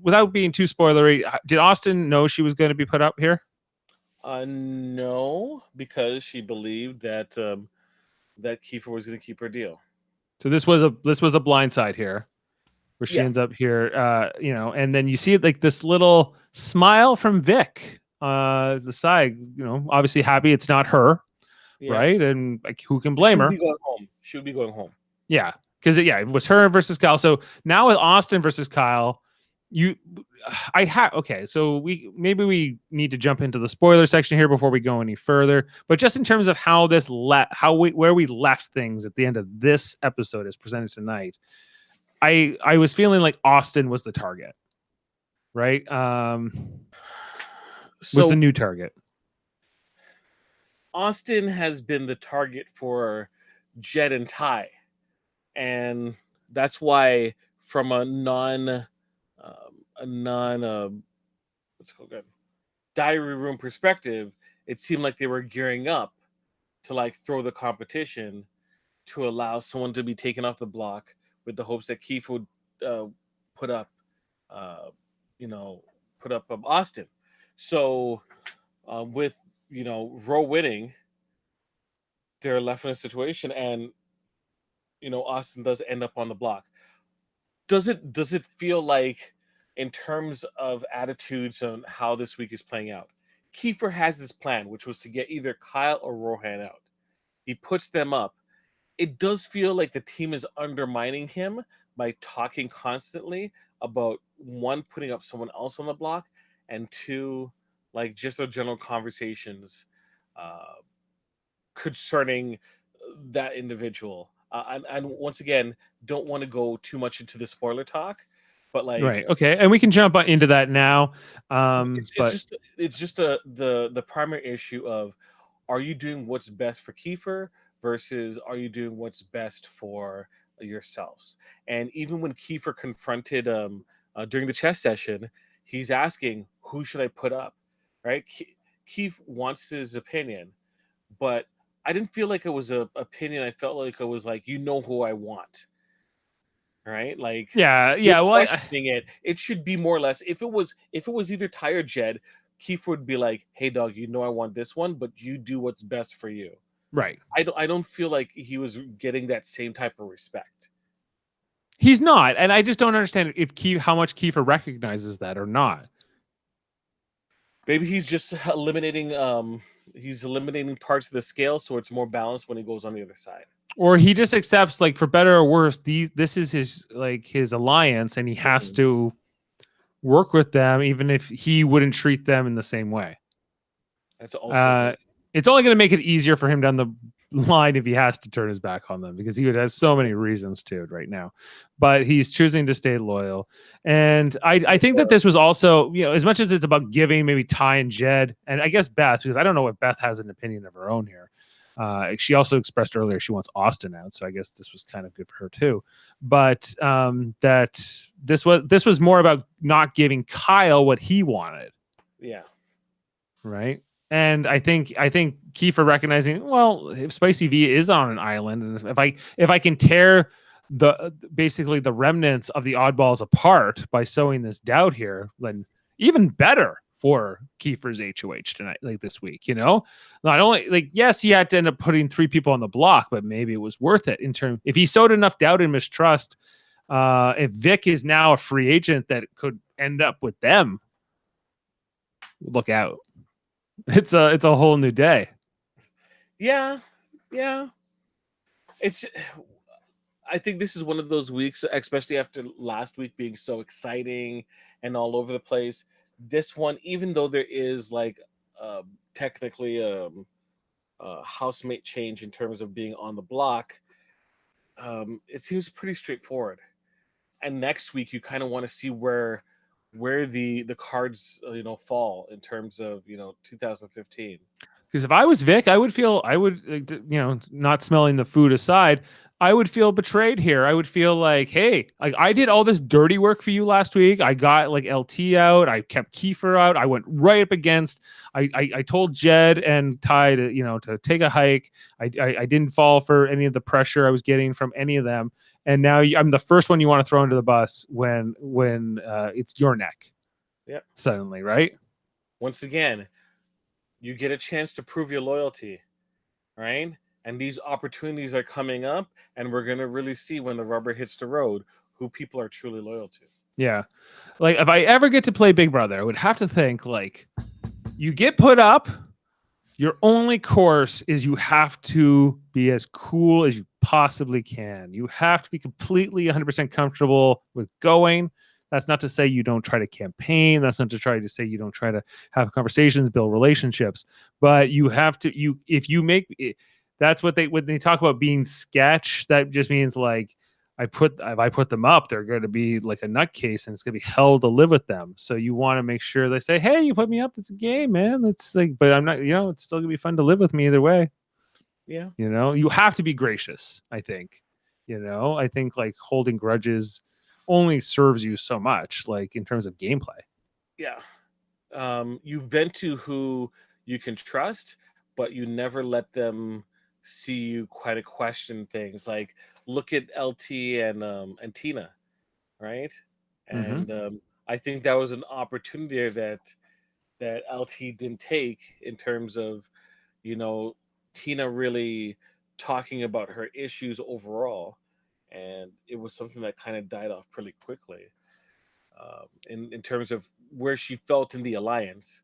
without being too spoilery, did Austin know she was going to be put up here? No, because she believed that that Kiefer was going to keep her deal. So this was a blindside here, where she ends up here, and then you see like this little smile from Vic, the side, obviously happy it's not her, right? And like, who can blame her? She would be going home. Yeah, because it was her versus Kyle. So now with Austin versus Kyle, so we need to jump into the spoiler section here before we go any further. But just in terms of how where we left things at the end of this episode as presented tonight, I was feeling like Austin was the target, right? Was the new target. Austin has been the target for Jed and Ty, and that's why from a diary room perspective, it seemed like they were gearing up to like throw the competition to allow someone to be taken off the block with the hopes that Keith would put up Austin. So with Roe winning, they're left in a situation, and Austin does end up on the block. Does it feel like, in terms of attitudes on how this week is playing out, Kiefer has his plan, which was to get either Kyle or Rohan out. He puts them up. It does feel like the team is undermining him by talking constantly about, one, putting up someone else on the block, and two, like just their general conversations concerning that individual. And once again, don't want to go too much into the spoiler talk, but like, right, okay, and we can jump into that now. It's just the primary issue of, are you doing what's best for Kiefer versus are you doing what's best for yourselves? And even when Kiefer confronted during the chess session, he's asking, who should I put up, right? Keith wants his opinion, but I didn't feel like it was an opinion. I felt like it was like, who I want, right? Like, it should be more or less, if it was either Ty or Jed, Keith would be like, hey dog, I want this one, but you do what's best for you. Right. I don't feel like he was getting that same type of respect. He's not, and I just don't understand how much Kiefer recognizes that or not. Maybe he's just eliminating parts of the scale, so it's more balanced when he goes on the other side. Or he just accepts, like, for better or worse, this is his alliance, and he has to work with them, even if he wouldn't treat them in the same way. That's also it's only going to make it easier for him down the line if he has to turn his back on them, because he would have so many reasons to right now. But he's choosing to stay loyal. And I think that this was also, as much as it's about giving maybe Ty and Jed, and I guess Beth, because I don't know if Beth has an opinion of her own here. She also expressed earlier she wants Austin out, so I guess this was kind of good for her too. But that this was more about not giving Kyle what he wanted. Yeah. Right. And I think Kiefer recognizing, well, if Spicy V is on an island, and if I can tear basically the remnants of the oddballs apart by sowing this doubt here, then even better for Kiefer's HOH tonight, like this week. Not only, like, yes, he had to end up putting 3 people on the block, but maybe it was worth it if he sowed enough doubt and mistrust. If Vic is now a free agent that could end up with them, look out. It's a whole new day. Yeah. I think this is one of those weeks, especially after last week being so exciting and all over the place. This one, even though there is like technically a housemate change in terms of being on the block, it seems pretty straightforward. And next week, you kind of want to see where the cards fall in terms of 2015. Because if I was Vic, I would not smelling the food aside, I would feel betrayed here. I would feel like, hey, like I did all this dirty work for you last week. I got like LT out. I kept Kiefer out. I went right up against. I told Jed and Ty to take a hike. I didn't fall for any of the pressure I was getting from any of them. And now I'm the first one you want to throw under the bus when it's your neck. Yep. Suddenly, right? Once again, you get a chance to prove your loyalty, right? And these opportunities are coming up, and we're going to really see when the rubber hits the road who people are truly loyal to. Yeah. Like if I ever get to play Big Brother, I would have to think like you get put up, your only course is you have to be as cool as you possibly can. You have to be completely 100% comfortable with going. That's not to say you don't try to campaign. That's not to try to say you don't try to have conversations, build relationships. But you have to, if you make it, that's what when they talk about being sketch, that just means like if I put them up, they're going to be like a nutcase and it's going to be hell to live with them. So you want to make sure they say, hey, you put me up. It's a game, man. It's like, but I'm not, it's still going to be fun to live with me either way. Yeah. You have to be gracious, I think. I think like holding grudges only serves you so much, like in terms of gameplay. Yeah. You vent to who you can trust, but you never let them see you quite to question things. Like look at LT and Tina, right? And I think that was an opportunity that LT didn't take in terms of, Tina really talking about her issues overall. And it was something that kind of died off pretty quickly in terms of where she felt in the alliance.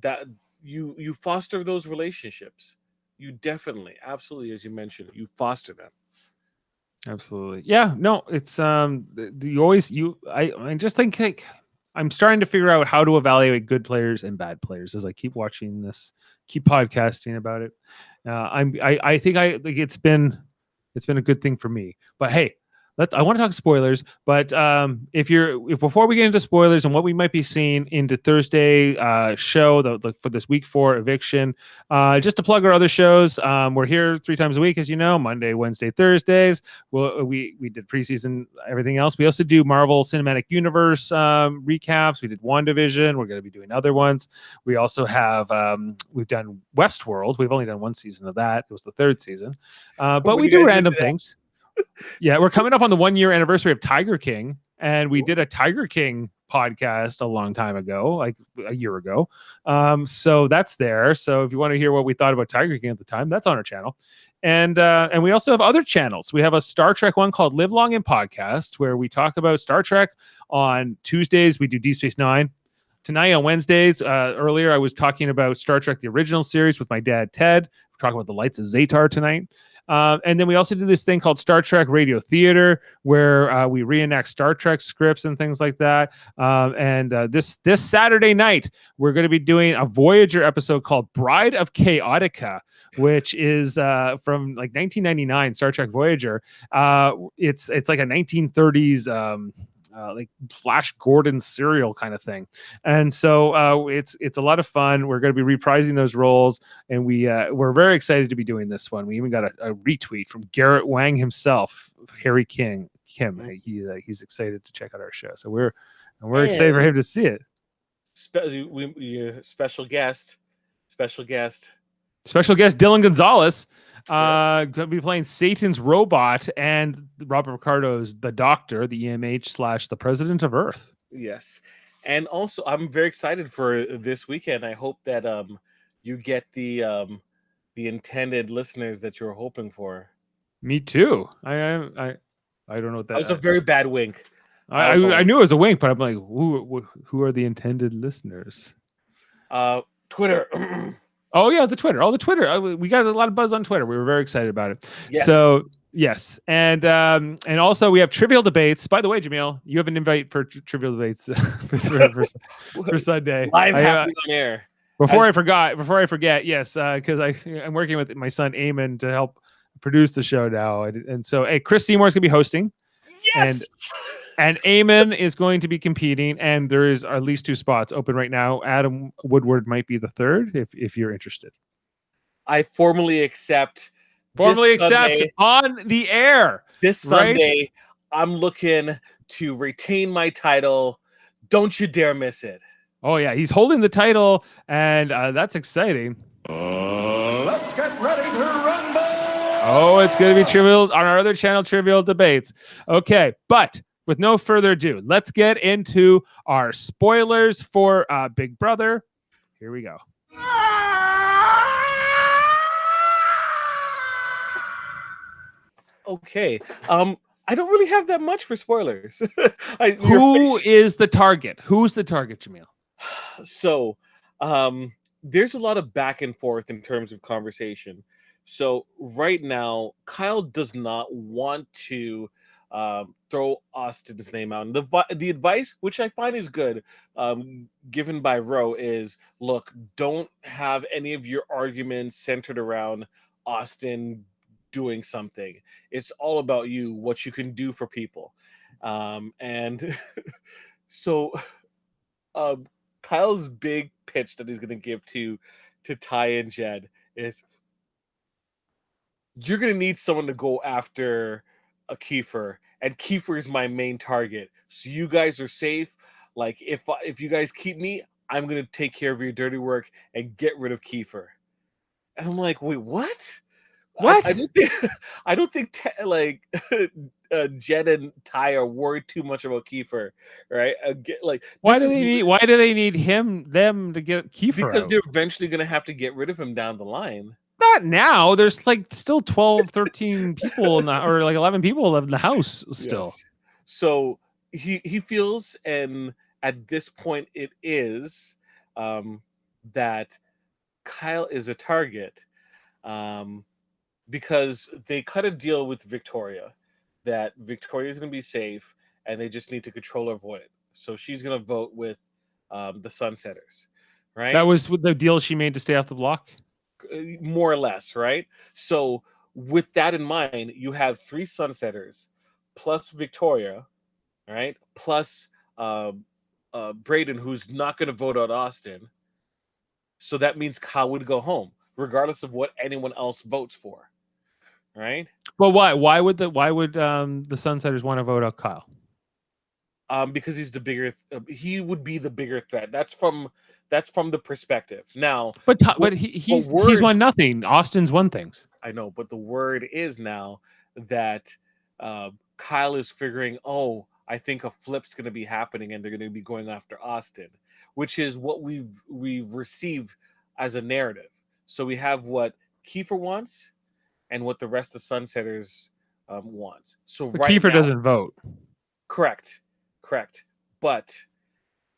That you foster those relationships. You definitely, absolutely, as you mentioned, you foster them. Absolutely. Yeah, no, it's I just think like I'm starting to figure out how to evaluate good players and bad players as I keep watching this, keep podcasting about it. I think it's been a good thing for me. But hey, I want to talk spoilers, but if before we get into spoilers and what we might be seeing into Thursday show for this week 4 eviction, just to plug our other shows, we're here 3 times a week, as you know, Monday, Wednesday, Thursdays. We did preseason, everything else. We also do Marvel Cinematic Universe recaps. We did WandaVision. We're going to be doing other ones. We also have we've done Westworld. We've only done 1 season of that. It was the 3rd season, but we do random things. Yeah, we're coming up on the 1-year anniversary of Tiger King, and we did a Tiger King podcast a long time ago, like a year ago. So that's there. So if you want to hear what we thought about Tiger King at the time, that's on our channel. And we also have other channels. We have a Star Trek one called Live Long and Podcast, where we talk about Star Trek. On Tuesdays, we do Deep Space Nine. Tonight on Wednesdays, earlier I was talking about Star Trek, the original series with my dad, Ted. We're talking about the Lights of Zatar tonight. And then we also do this thing called Star Trek Radio Theater, where we reenact Star Trek scripts and things like that. And this Saturday night, we're going to be doing a Voyager episode called Bride of Chaotica, which is from like 1999 Star Trek Voyager. It's like a 1930s like Flash Gordon serial kind of thing. And so it's a lot of fun. We're going to be reprising those roles, and we're very excited to be doing this one. We even got a retweet from Garrett Wang himself, Harry Kim. He's excited to check out our show. So we're excited for him to see it. Special guest Dylan Gonzalez. Going to be playing Satan's robot and Robert Ricardo's The Doctor, the EMH / the President of Earth. Yes. And also, I'm very excited for this weekend. I hope that you get the intended listeners that you're hoping for. Me too. I don't know what that. That was a very bad wink. I knew it was a wink, but I'm like, who are the intended listeners? Twitter. Oh yeah, the Twitter. We got a lot of buzz on Twitter. We were very excited about it. Yes. So yes, and also we have Trivial Debates. By the way, Jaemeel, you have an invite for Trivial Debates for Sunday. Live happening on air. Before I forget, yes, because I'm working with my son Eamon to help produce the show now, and so hey, Chris Seymour's gonna be hosting. Yes. And Eamon is going to be competing, and there is at least 2 spots open right now. Adam Woodward might be the 3rd if you're interested. I formally accept Formally This accept Sunday- on the air. This Right? Sunday, I'm looking to retain my title. Don't you dare miss it. Oh yeah, he's holding the title, and that's exciting. Let's get ready to rumble. Oh, it's going to be trivial on our other channel, Trivial Debates. Okay, but with no further ado, let's get into our spoilers for Big Brother. Here we go. Okay. I don't really have that much for spoilers. Who is the target? Who's the target, Jaemeel? So, there's a lot of back and forth in terms of conversation. So right now, Kyle does not want to throw Austin's name out. And the advice, which I find is good, given by Roe, is look, don't have any of your arguments centered around Austin doing something. It's all about you, what you can do for people. And so Kyle's big pitch that he's going to give to Ty and Jed is, you're going to need someone to go after a Kiefer, and Kiefer is my main target. So you guys are safe. Like, if you guys keep me, I'm going to take care of your dirty work and get rid of Kiefer. And I'm like, wait, what? What? I don't think Jed and Ty are worried too much about Kiefer, right? Why do they need them to get Kiefer because out? they're eventually going to have to get rid of him down the line. Not now. There's like still 12, 13 people in the, or like 11 people in the house still. Yes. So he feels, and at this point it is, that Kyle is a target, because they cut a deal with Victoria that Victoria is going to be safe and they just need to control her vote. So she's going to vote with the Sunsetters, right? That was with the deal she made to stay off the block. More or less, right? So with that in mind, you have 3 Sunsetters plus Victoria, right? Plus Brayden, who's not going to vote out Austin. So that means Kyle would go home, regardless of what anyone else votes for, right? But why? Why would the Sunsetters want to vote out Kyle? Because he's the bigger. He would be the bigger threat. That's from the perspective. Now, but he's won nothing. Austin's won things. I know, but the word is now that Kyle is figuring, oh, I think a flip's going to be happening, and they're going to be going after Austin, which is what we've received as a narrative. So we have what Kiefer wants, and what the rest of the Sunsetters want. So but right Kiefer now, doesn't vote. Correct. But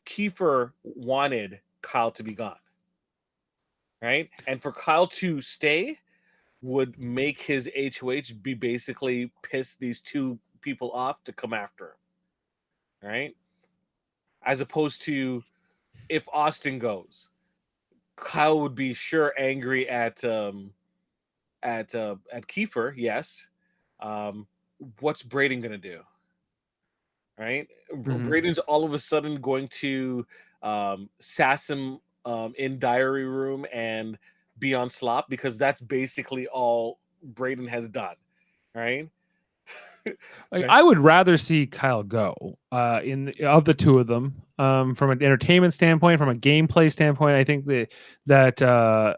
Kiefer wanted Kyle to be gone, right? And for Kyle to stay would make his HOH be basically piss these 2 people off to come after him, right? As opposed to if Austin goes, Kyle would be sure angry at Kiefer, yes. What's Brayden gonna do? Right? Mm-hmm. Brayden's all of a sudden going to sass him in diary room and be on slop, because that's basically all Brayden has done, right? Like, I would rather see Kyle go of the 2 of them. From an entertainment standpoint, from a gameplay standpoint, I think that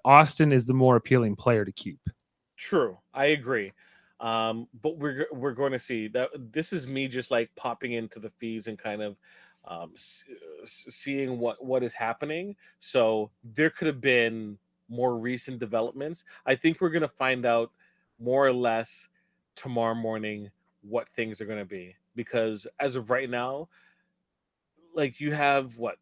Austin is the more appealing player to keep. True, I agree. But we're going to see that. This is me just like popping into the feeds and kind of seeing what is happening. So there could have been more recent developments. I think we're going to find out more or less tomorrow morning what things are going to be, because as of right now, like, you have what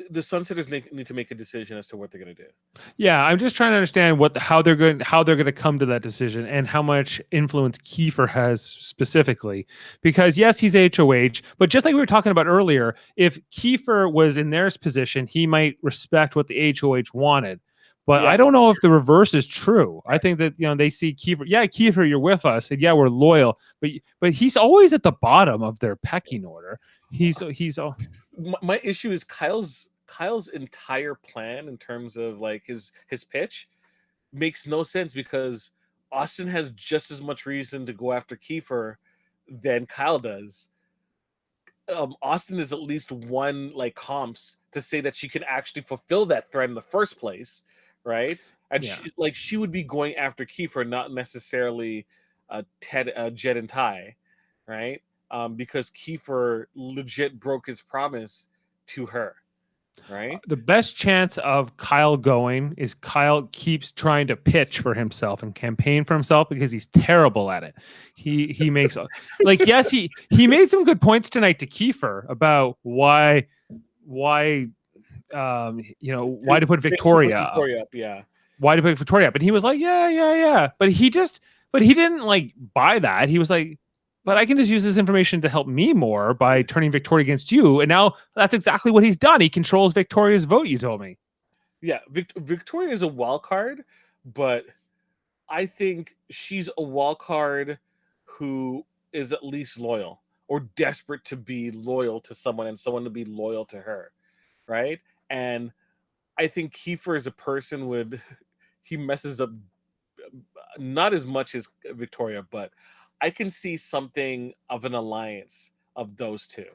the Sunsetters need to make a decision as to what they're going to do. Yeah, I'm just trying to understand how they're going to come to that decision, and how much influence Kiefer has specifically. Because yes, he's HOH, but just like we were talking about earlier, if Kiefer was in their position, he might respect what the HOH wanted. But I don't know if the reverse is true. I think that, they see Kiefer. Yeah, Kiefer, you're with us, and yeah, we're loyal. But he's always at the bottom of their pecking order. He's my issue is Kyle's entire plan in terms of like his pitch makes no sense because Austin has just as much reason to go after Kiefer than Kyle does. Austin is at least one like comps to say that she can actually fulfill that threat in the first place, right? And she would be going after Kiefer, not necessarily Jed and Ty, right? Because Kiefer legit broke his promise to her, right? The best chance of Kyle going is Kyle keeps trying to pitch for himself and campaign for himself because he's terrible at it. He makes like, yes, he made some good points tonight to Kiefer about why why to put Victoria up. Yeah. Why to put Victoria up? And he was like, yeah. But he didn't like buy that. He was like, but I can just use this information to help me more by turning Victoria against you. And now that's exactly what he's done. He controls Victoria's vote, you told me. Yeah, Victoria is a wild card, but I think she's a wild card who is at least loyal or desperate to be loyal to someone and someone to be loyal to her, right? And I think Kiefer as a person he messes up not as much as Victoria, but I can see something of an alliance of those two,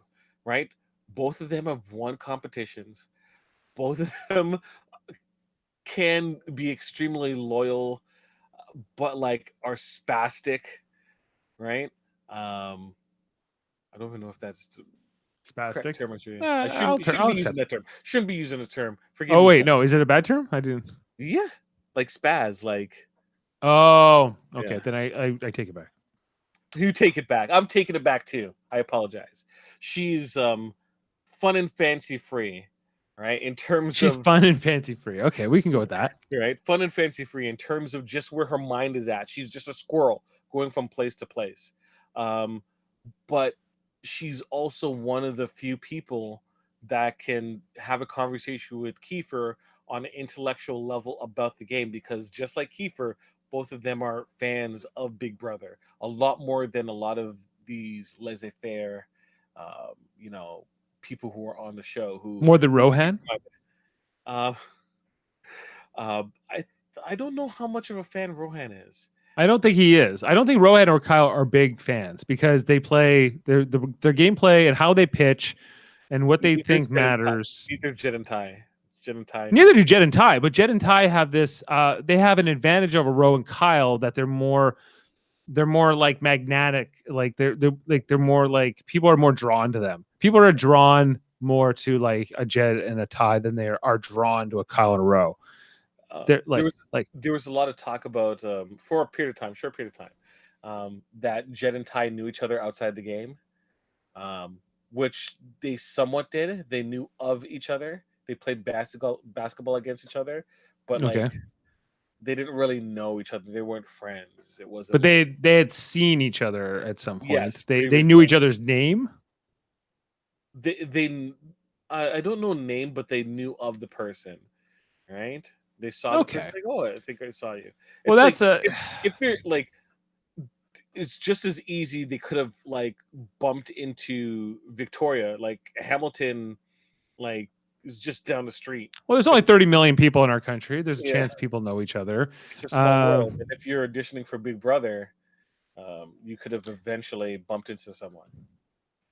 right? Both of them have won competitions. Both of them can be extremely loyal, but like are spastic, right? I don't even know if that's spastic term. I shouldn't be using that term. Shouldn't be using the term. Forgive me. Oh wait, no, is it a bad term? I didn't. Yeah, like spaz, like. Oh, okay. Yeah. Then I take it back. You take it back. I'm taking it back too. I apologize. She's fun and fancy free, right? In terms she's fun and fancy free. Okay, we can go with that. Right, fun and fancy free in terms of just where her mind is at. She's just a squirrel going from place to place. But she's also one of the few people that can have a conversation with Kiefer on an intellectual level about the game, because just like Kiefer, both of them are fans of Big Brother a lot more than a lot of these laissez-faire, people who are on the show. Who more than Rohan? I don't know how much of a fan Rohan is. I don't think he is. I don't think Rohan or Kyle are big fans because they play their gameplay and how they pitch and what they think matters. Neither Jed and Ty. Neither do Jed and Ty, but Jed and Ty have this. They have an advantage over Ro and Kyle that they're more like magnetic. Like they're more like people are more drawn to them. People are drawn more to like a Jed and a Ty than they are drawn to a Kyle and a Ro. There was a lot of talk about for a period of time, short period of time, that Jed and Ty knew each other outside the game, which they somewhat did. They knew of each other. They played basketball against each other, but like they didn't really know each other. They weren't friends. It wasn't. But they had seen each other at some point. Yes, they knew each other's name. I don't know name, but they knew of the person, right? They saw the person, like, oh, I think I saw you. Well, that's if they're like, it's just as easy. They could have like bumped into Victoria, like Hamilton, like is just down the street. Well, there's only 30 million people in our country. There's a chance people know each other. It's a small world, and if you're auditioning for Big Brother, you could have eventually bumped into someone.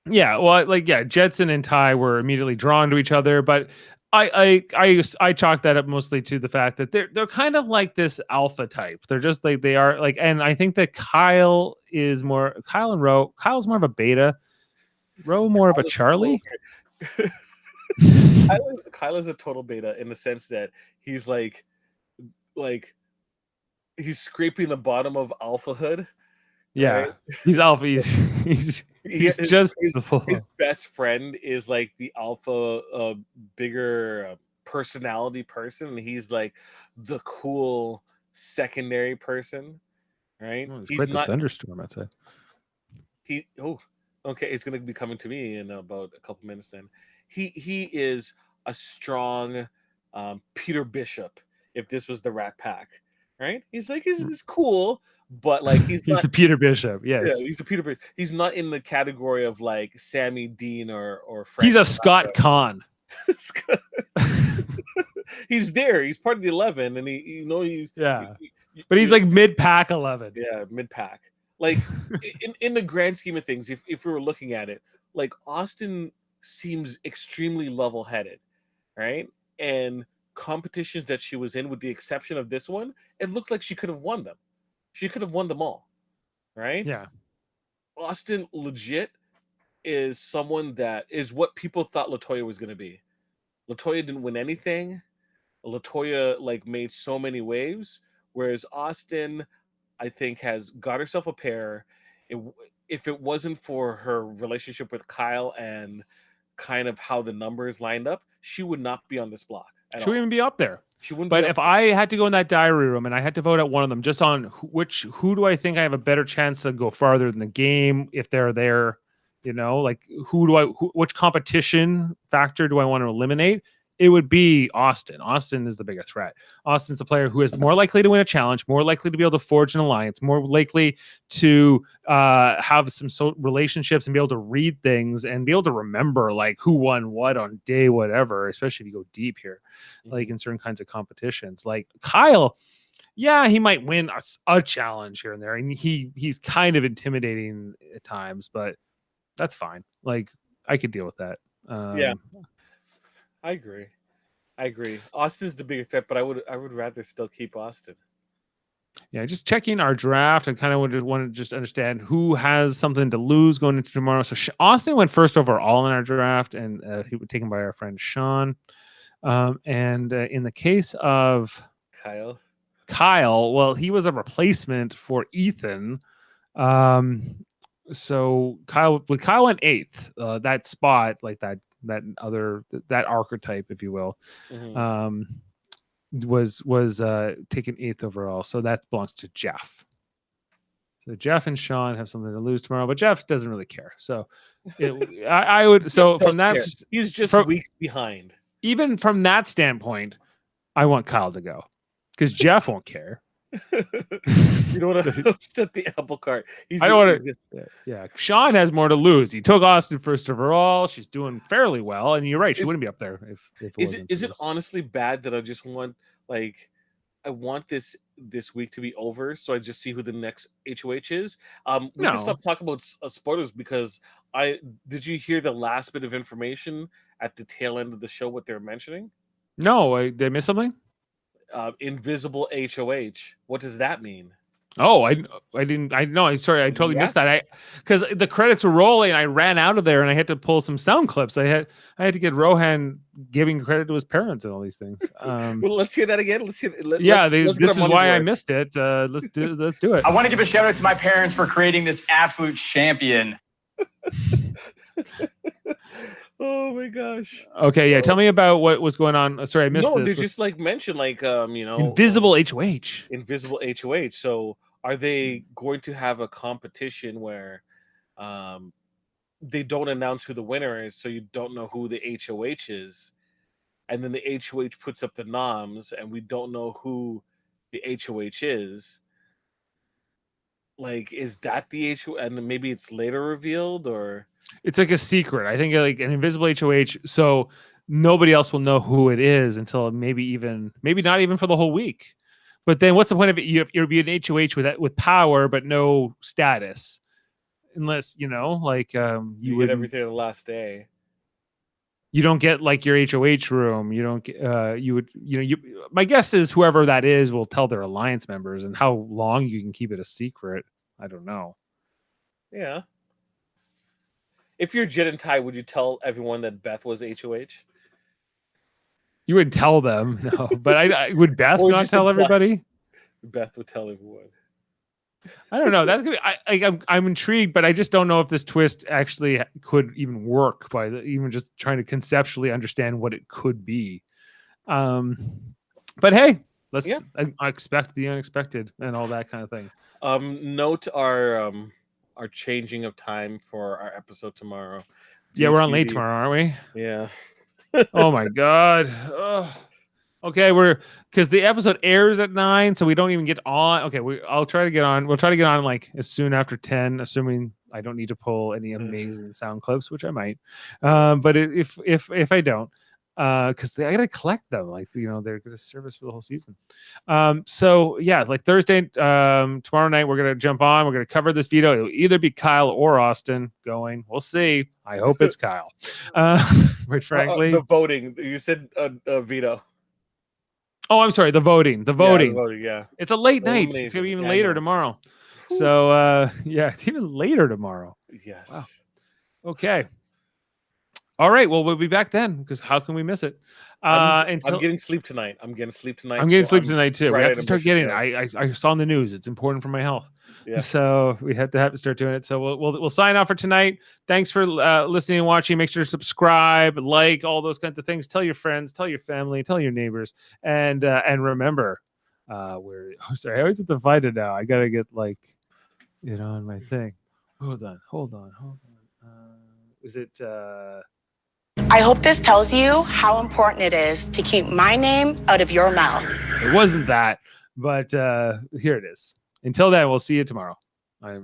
Yeah, well, Jedson and Ty were immediately drawn to each other, but I chalk that up mostly to the fact that they're kind of like this alpha type. They're just like they are like, and I think that Kyle and Ro. Kyle's more of a beta, Ro more of a Charlie. Kyle is a total beta in the sense that he's like he's scraping the bottom of alphahood. Yeah, right? He's alpha. He's his best friend is like the alpha, bigger personality person, and he's like the cool secondary person, right? Oh, he's not thunderstorm outside. Okay, it's gonna be coming to me in about a couple minutes. Then he is a strong Peter Bishop. If this was the Rat Pack, right? He's cool. But like he's the Peter Bishop, yes. Yeah, he's the Peter Bishop. He's not in the category of like Sammy Dean or Frank. He's a Scott Conn. He's there. He's part of the 11, and he's but he's like mid-pack 11. Yeah, mid-pack. Like in the grand scheme of things, if we were looking at it, like Austin seems extremely level-headed, right? And competitions that she was in, with the exception of this one, it looked like she could have won them. She could have won them all, right? Yeah. Austin legit is someone that is what people thought LaToya was going to be. LaToya didn't win anything. LaToya like made so many waves, whereas Austin, I think, has got herself a pair. If it wasn't for her relationship with Kyle and kind of how the numbers lined up, she would not be on this block. She wouldn't even be up there. She wouldn't. But if I had to go in that diary room and I had to vote at one of them, just on who do I think I have a better chance to go farther in the game if they're there, like which competition factor do I want to eliminate? It would be Austin. Austin is the bigger threat. Austin's the player who is more likely to win a challenge, more likely to be able to forge an alliance, more likely to have some relationships and be able to read things and be able to remember like who won what on day whatever, especially if you go deep here, like in certain kinds of competitions. Like Kyle, yeah, he might win a challenge here and there, and he's kind of intimidating at times, but that's fine. Like I could deal with that. Yeah. I agree. Austin's the bigger threat, but I would rather still keep Austin. Yeah, just checking our draft. I kind of want to just understand who has something to lose going into tomorrow. So Austin went first overall in our draft, and he was taken by our friend Sean. And in the case of Kyle, well, he was a replacement for Ethan. So Kyle went 8th. That spot, like that archetype, if you will, was taken 8th overall. So that belongs to Jeff. So Jeff and Sean have something to lose tomorrow, but Jeff doesn't really care. So I would. So from that, he's just weeks behind. Even from that standpoint, I want Kyle to go because Jeff won't care. You don't want to upset the apple cart. I don't want to. Yeah, Sean has more to lose. He took Austin first overall. She's doing fairly well, and you're right. She wouldn't be up there if it is it honestly bad that I just want I want this week to be over so I just see who the next HOH is. We can stop talking about spoilers because did you hear the last bit of information at the tail end of the show? What they're mentioning? No, did I miss something? Invisible HOH. What does that mean? Oh, I didn't. I know. Sorry, I totally missed that. Because the credits were rolling, I ran out of there, and I had to pull some sound clips. I had to get Rohan giving credit to his parents and all these things. Well, let's hear that again. Let's hear. This is why I missed it. Let's do it. I want to give a shout out to my parents for creating this absolute champion. Oh my gosh. Okay, yeah. Tell me about what was going on. Sorry, I missed this. No, they just mentioned invisible HOH. Invisible HOH. So are they going to have a competition where they don't announce who the winner is, so you don't know who the HOH is, and then the HOH puts up the noms, and we don't know who the HOH is? Like, is that the HOH? And maybe it's later revealed, or it's like a secret. I think like an invisible HOH, so nobody else will know who it is until maybe not even for the whole week. But then what's the point of it? You'll be an HOH with power but no status, unless you get everything on the last day. You don't get like your HOH room. You don't get. My guess is whoever that is will tell their alliance members, and how long you can keep it a secret, I don't know. Yeah. If you're Jid and Ty, would you tell everyone that Beth was HOH? You would tell them, no. But I would Beth not tell everybody? Beth would tell everyone. I don't know. That's gonna be. I'm intrigued, but I just don't know if this twist actually could even work by even just trying to conceptually understand what it could be. But hey, I expect the unexpected and all that kind of thing. Note our changing of time for our episode tomorrow. Yeah, we're on late tomorrow, aren't we? Yeah. Oh my god. Okay, because the episode airs at 9, so we don't even get on. Okay, I'll try to get on. We'll try to get on like as soon after 10, assuming I don't need to pull any amazing sound clips, which I might. But if I don't, because I gotta collect them. Like, you know, they're gonna service for the whole season. So yeah, like Thursday, tomorrow night, we're gonna jump on. We're gonna cover this veto. It'll either be Kyle or Austin going. We'll see. I hope it's Kyle. But frankly, the voting. You said veto. oh, I'm sorry. The voting. Yeah, the voting. Yeah. It's a late night. Eliminated. It's gonna be even Yeah, I later know. tomorrow. So yeah, it's even later tomorrow. Yes. Wow. Okay. All right. Well, we'll be back then because how can we miss it? I'm getting sleep tonight. I'm getting sleep tonight. I'm getting so sleep I'm too. We bright have eyed to and start bushy, getting. yeah. I saw in the news. It's important for my health. Yeah. So we have to start doing it. So we'll sign off for tonight. Thanks for listening and watching. Make sure to subscribe, like, all those kinds of things. Tell your friends, tell your family, tell your neighbors, and remember, sorry, I always have to find it now. I gotta get like it on my thing. Hold on. Is it? I hope this tells you how important it is to keep my name out of your mouth. It wasn't that, but here it is. Until then, we'll see you tomorrow. I'm